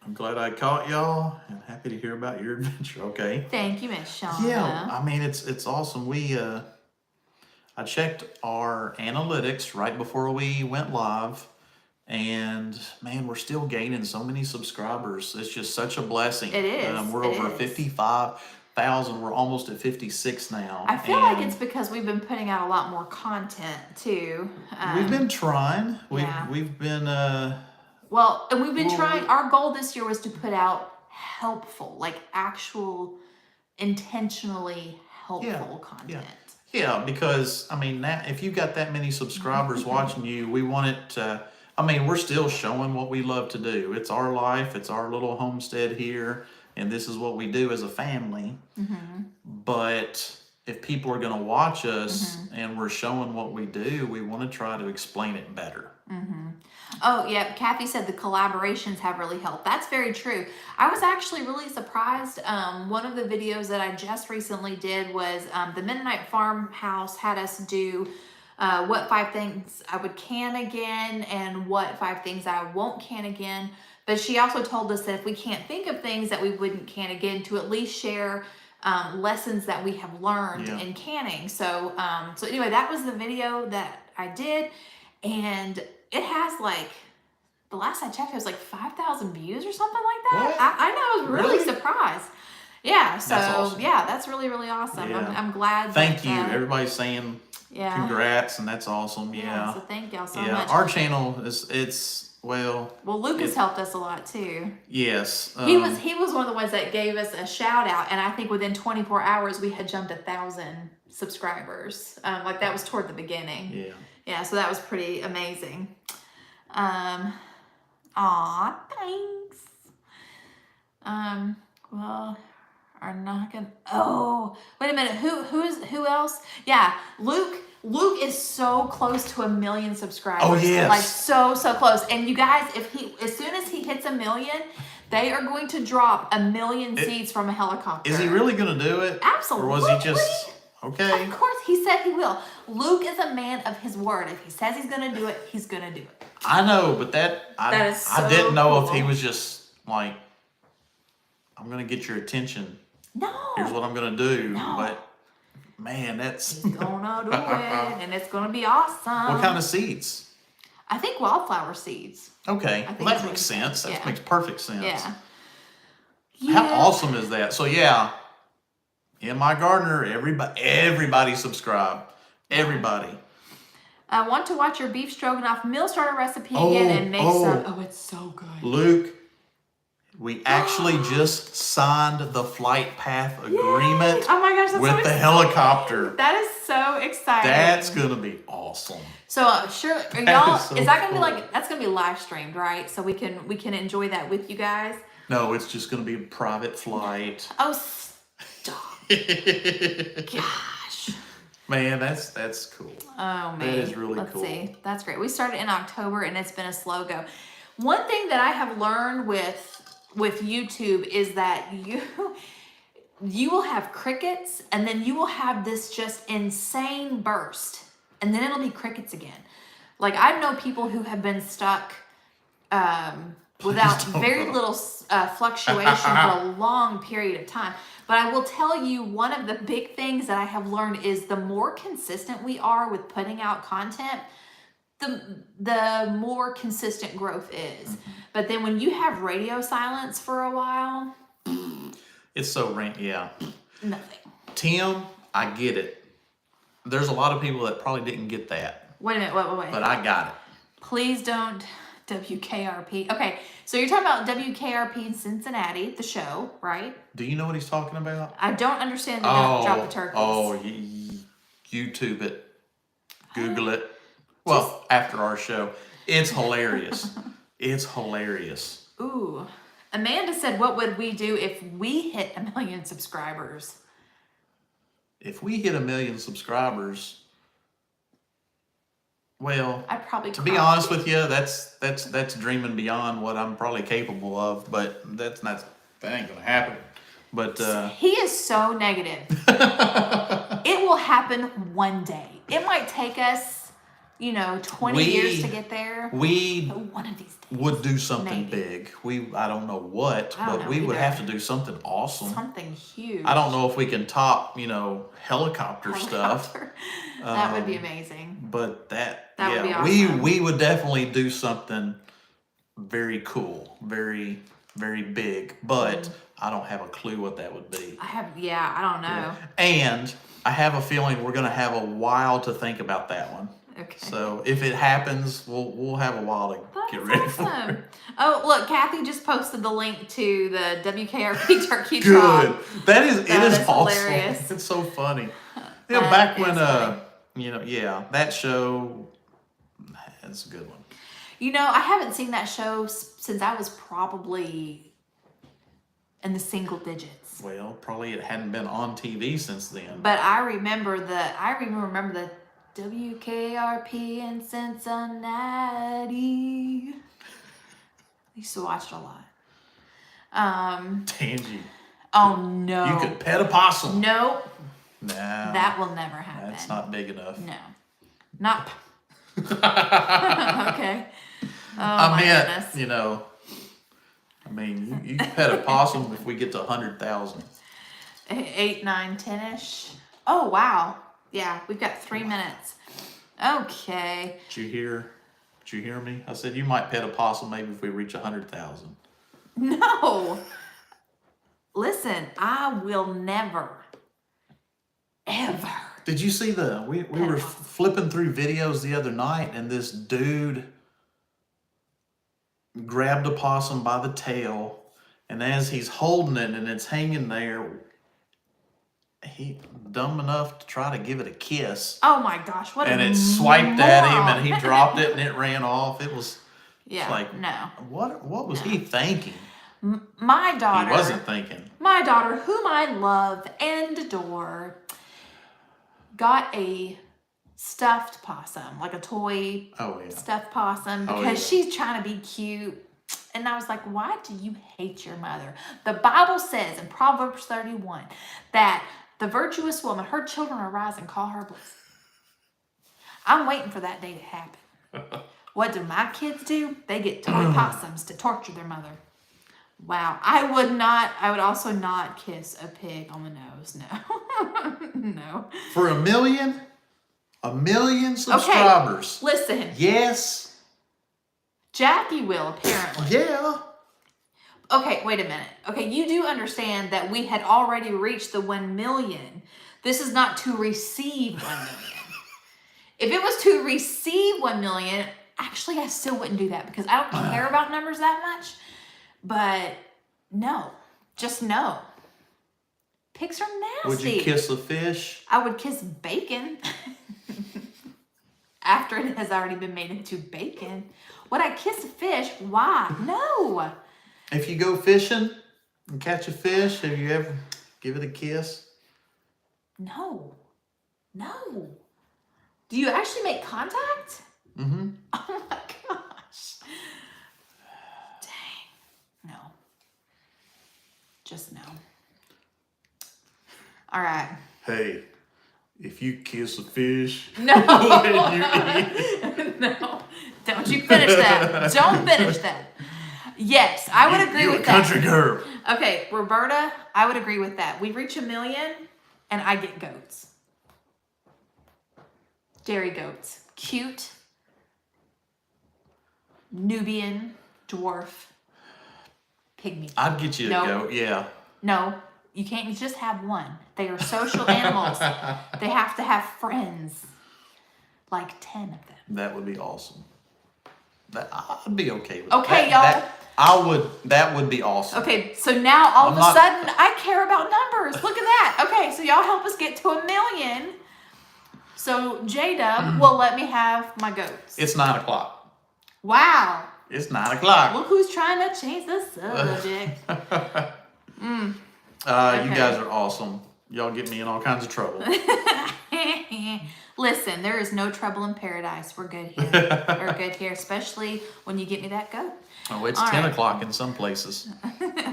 I'm glad I caught y'all and happy to hear about your adventure. Okay. Thank you, Miss Shauna. Yeah, I mean, it's awesome. I checked our analytics right before we went live, and man, we're still gaining so many subscribers. It's just such a blessing. It is. We're over 55,000. We're almost at 56 now. I feel like it's because we've been putting out a lot more content too. We've been trying. Yeah. We've been well, and we've been trying. Our goal this year was to put out helpful, like actual, intentionally helpful content. Yeah, because I mean, if you've got that many subscribers watching you, we want it to. I mean, we're still showing what we love to do. It's our life. It's our little homestead here, and this is what we do as a family. Mm-hmm. But if people are going to watch us and we're showing what we do, we want to try to explain it better. Mm-hmm. Oh, yeah. Kathy said the collaborations have really helped. That's very true. I was actually really surprised. One of the videos that I just recently did was the Mennonite Farmhouse had us do what 5 things I would can again and what 5 things I won't can again. But she also told us that if we can't think of things that we wouldn't can again, to at least share lessons that we have learned in canning. So, so anyway, that was the video that I did, and it has like, the last I checked, it was like 5,000 views or something like that. I know, I was really surprised. Yeah, so that's awesome. Yeah, that's really, really awesome. Yeah. I'm glad. Thank you. Everybody's saying congrats, and that's awesome. Yeah. So thank y'all so much. Our channel well, Luke has helped us a lot too. Yes. He was one of the ones that gave us a shout out, and I think within 24 hours we had jumped 1,000 subscribers. Like that was toward the beginning. Yeah. Yeah, so that was pretty amazing. Aw, thanks. Well, are not gonna. Oh, wait a minute. Who else? Yeah, Luke. Luke is so close to 1 million subscribers. Oh yes. Like so close. And you guys, as soon as he hits 1 million, they are going to drop 1 million seeds from a helicopter. Is he really going to do it? Absolutely. Or was he just okay? Of course, he said he will. Luke is a man of his word. If he says he's going to do it, he's going to do it. I know, but I didn't know if he was just like, I'm going to get your attention. No. Here's what I'm going to do. No. But man, he's going to do it, and it's going to be awesome. What kind of seeds? I think wildflower seeds. Okay, well, that makes sense. That makes perfect sense. Yeah. How awesome is that? So in my gardener, everybody subscribe. Everybody. I want to watch your beef stroganoff meal starter recipe again and make some. Oh, it's so good. Luke, we actually just signed the flight path agreement. Oh my gosh, that's with the helicopter. That is so exciting. That's gonna be awesome. So sure, y'all, is that gonna be like, that's gonna be live streamed, right? So we can enjoy that with you guys. No, it's just gonna be a private flight. Oh, stop! Gosh. Man, that's cool. Oh man, that is really Let's cool. see, that's great. We started in October, and it's been a slow go. One thing that I have learned with YouTube is that you will have crickets, and then you will have this just insane burst, and then it'll be crickets again. Like, I know people who have been stuck without very little fluctuation for a long period of time. But I will tell you, one of the big things that I have learned is the more consistent we are with putting out content, the more consistent growth is. But then when you have radio silence for a while, it's so yeah. Nothing. Tim, I get it. There's a lot of people that probably didn't get that. Wait a minute, wait. But I got it. Please don't. WKRP. Okay, so you're talking about WKRP in Cincinnati, the show, right? Do you know what he's talking about? I don't understand the drop of turkeys. YouTube it. Google it. Well, after our show. It's hilarious. It's hilarious. Ooh. Amanda said, what would we do if we hit 1 million subscribers? If we hit 1 million subscribers, well, I'd probably to be honest with you, that's dreaming beyond what I'm probably capable of, but that ain't gonna happen. But he is so negative. It will happen one day. It might take us, 20 years to get there. One of these days. Would do something Maybe. big. I don't know what, but we would have to do something awesome. Something huge. I don't know if we can top, helicopter stuff. That would be amazing. But that would be awesome. we would definitely do something very cool, very, very big. But I don't have a clue what that would be. I don't know. And I have a feeling we're gonna have a while to think about that one. Okay. So if it happens, we'll have a while to get ready for it. Oh, look, Kathy just posted the link to the WKRP turkey Good. trot. It is awesome. Hilarious. It's so funny. Yeah, back when that show, that's a good one. I haven't seen that show since I was probably in the single digits. Well, probably it hadn't been on TV since then. But I remember the WKRP in Cincinnati. I used to watch it a lot. Tangy. Oh no. You could pet a possum. Nope. Nah. That will never happen. That's not big enough. No. Not. Okay. Oh my goodness. You can pet a possum if we get to 100,000. 8, 9, 10-ish. Oh wow. Yeah, we've got 3 minutes. Okay. Did you hear me? I said you might pet a possum maybe if we reach 100,000. No. Listen, I will never, ever. Did you see we were flipping through videos the other night, and this dude grabbed a possum by the tail, and as he's holding it and it's hanging there, he dumb enough to try to give it a kiss. Oh my gosh, what and a it swiped moron. at him, and he dropped it, and it ran off. It was no. What was he thinking? My daughter. He wasn't thinking. My daughter, whom I love and adore, got a stuffed possum, like a toy stuffed possum, because she's trying to be cute. And I was like, why do you hate your mother? The Bible says in Proverbs 31 that the virtuous woman, her children arise and call her blessed. I'm waiting for that day to happen. What do my kids do? They get toy possums to torture their mother. Wow. I would also not kiss a pig on the nose. No. No. For 1 million? 1 million subscribers. Okay, listen. Yes. Jackie will, apparently. Yeah. Okay, wait a minute. Okay, you do understand that we had already reached the 1 million. This is not to receive 1 million. If it was to receive 1 million, actually I still wouldn't do that because I don't care about numbers that much. But no, just no. Pigs are nasty. Would you kiss a fish? I would kiss bacon. After it has already been made into bacon. Would I kiss a fish? Why? No. If you go fishing and catch a fish, have you ever give it a kiss? No. No. Do you actually make contact? Mm-hmm. Oh my gosh. Dang. No. Just no. All right. Hey, if you kiss a fish, no. when you eat No, don't you finish that. Don't finish that. Yes, I would agree with that. Country girl. Okay, Roberta, I would agree with that. We reach 1 million and I get goats. Dairy goats. Cute. Nubian, dwarf, pygmy. I'd get you a goat, yeah. No, you can't just have one. They are social animals. They have to have friends. Like 10 of them. That would be awesome. I'd be okay with okay, that. y'all. That would be awesome. Okay, so now all of a sudden I care about numbers. Look at that. Okay, so y'all help us get to 1 million. So J-Dub will let me have my goats. It's 9 o'clock. Wow. It's 9 o'clock. Look who's trying to change the subject. You guys are awesome. Y'all get me in all kinds of trouble. Listen, there is no trouble in paradise. We're good here. We're good here, especially when you get me that goat. Oh, it's 10 o'clock in some places.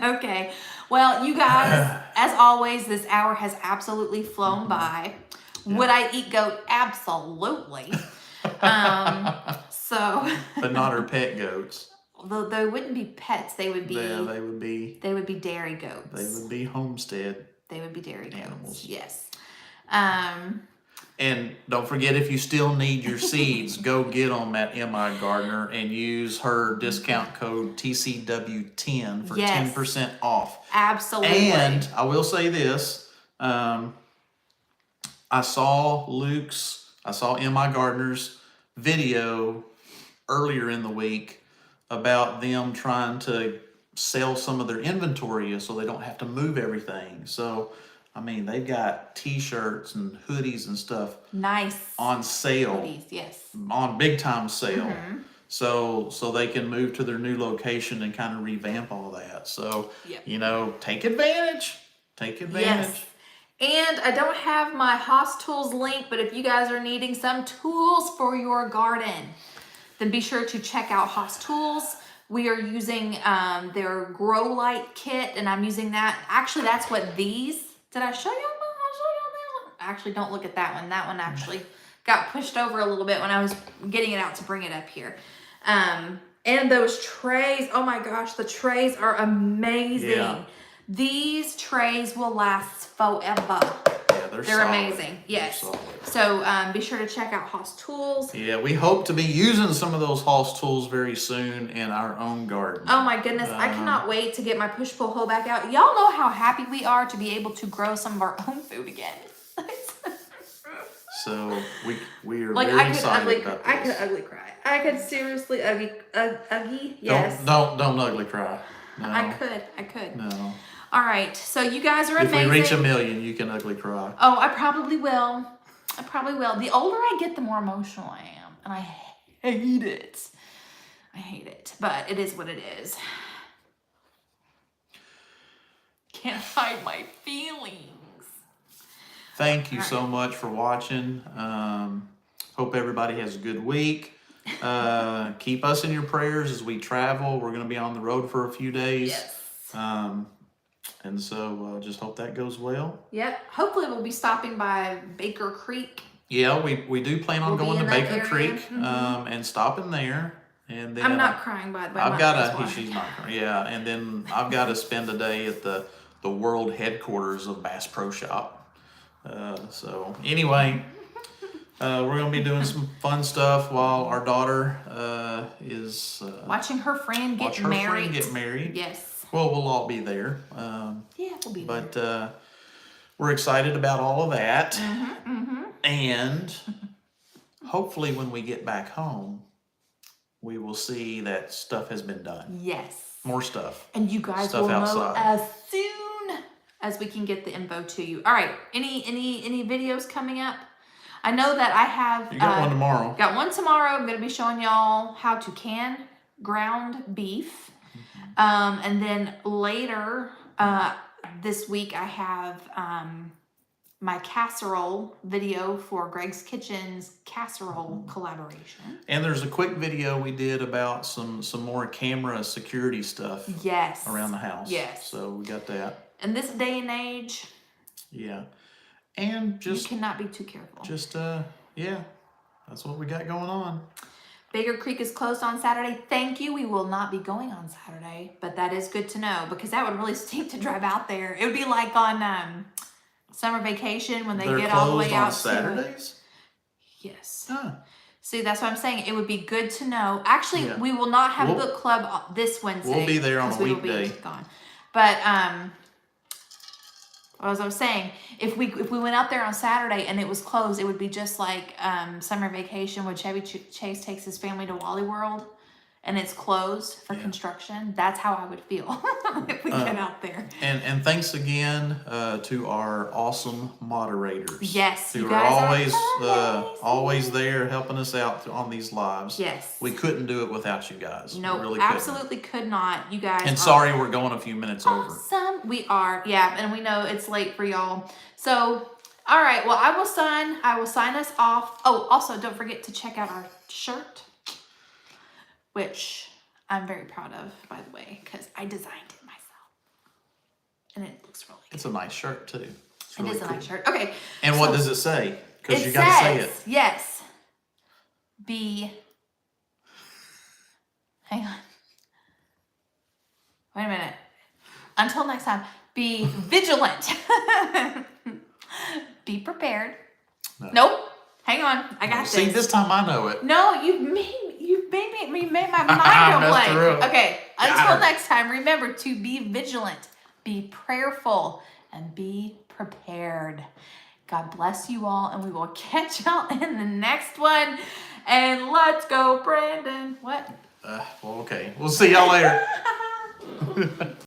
Okay. Well, you guys, as always, this hour has absolutely flown by. Yeah. Would I eat goat? Absolutely. But not her pet goats. They wouldn't be pets. They would be. Yeah, they would be. They would be dairy goats. They would be homestead. They would be dairy animals. Goats. Yes. And don't forget, if you still need your seeds, go get them at MI Gardener and use her discount code TCW10 for 10% off. Absolutely. And I will say this. I saw MI Gardener's video earlier in the week about them trying to sell some of their inventory so they don't have to move everything. So, I mean, they've got t-shirts and hoodies and stuff. Nice. On sale. Hoodies, yes. On big time sale. Mm-hmm. So they can move to their new location and kind of revamp all that. So, take advantage. Take advantage. Yes. And I don't have my Haas Tools link, but if you guys are needing some tools for your garden, then be sure to check out Haas Tools. We are using their Grow Light kit, and I'm using that. Actually, that's what these... Did I show you that? Actually, don't look at that one. That one actually got pushed over a little bit when I was getting it out to bring it up here. And those trays, oh my gosh, the trays are amazing. Yeah. These trays will last forever. Yeah, they're amazing. Yes. So be sure to check out Haas Tools. Yeah, we hope to be using some of those Haas Tools very soon in our own garden. Oh my goodness, I cannot wait to get my push-pull hoe back out. Y'all know how happy we are to be able to grow some of our own food again. So we are very excited about this. I could ugly cry. I could seriously ugly, yes. Don't ugly cry. No. I could. No. All right, so you guys are amazing. If we reach 1 million, you can ugly cry. Oh, I probably will. The older I get, the more emotional I am, and I hate it. But it is what it is. Can't hide my feelings. Thank you so much for watching. Hope everybody has a good week. Keep us in your prayers as we travel. We're going to be on the road for a few days. Yes. And so just hope that goes well. Yep. Hopefully we'll be stopping by Baker Creek. Yeah, we do plan on going to Baker Creek and stopping there. And then I'm not crying, by the way. She's not crying. Yeah, and then I've got to spend a day at the world headquarters of Bass Pro Shop. So anyway, we're going to be doing some fun stuff while our daughter is watching her friend get married. Yes. Well, we'll all be there. We'll be there. But we're excited about all of that. And hopefully when we get back home, we will see that stuff has been done. Yes. More stuff. And you guys will know as soon as we can get the info to you. All right. Any videos coming up? I know that I have... You got one tomorrow. Got one tomorrow. I'm going to be showing y'all how to can ground beef. And then later this week I have my casserole video for Greg's Kitchen's casserole collaboration. And there's a quick video we did about some more camera security stuff. Yes. Around the house. Yes. So we got that. In this day and age. Yeah. And just... You cannot be too careful. Just, that's what we got going on. Baker Creek is closed on Saturday. Thank you. We will not be going on Saturday, but that is good to know because that would really stink to drive out there. It would be like on summer vacation when they get all the way out on Saturdays? Yes. Huh. See, that's what I'm saying. It would be good to know. Actually, we will not have book club this Wednesday. We'll be there on a weekday. We will be gone. But as I was saying, if we went out there on Saturday and it was closed, it would be just like summer vacation when Chevy Chase takes his family to Wally World and it's closed for construction. That's how I would feel if we get out there. And thanks again to our awesome moderators. Yes, who you are guys always there helping us out on these lives. Yes. We couldn't do it without you guys. No, really absolutely could not. You guys And sorry we're going a few minutes over. Awesome. We are. Yeah, and we know it's late for y'all. So, all right. Well, I will sign us off. Oh, also don't forget to check out our shirt, which I'm very proud of, by the way, because I designed it myself. And it looks really good. It's a nice shirt, too. It is a nice shirt. Okay. And what does it say? Because you got to say it. Yes. Hang on. Wait a minute. Until next time, be vigilant. Be prepared. No. Nope. Hang on. I got this. See, this time I know it. No, you made my mind go blank. Okay. Until next time, remember to be vigilant, be prayerful, and be prepared. God bless you all, and we will catch y'all in the next one. And let's go, Brandon. What? Well, okay. We'll see y'all later.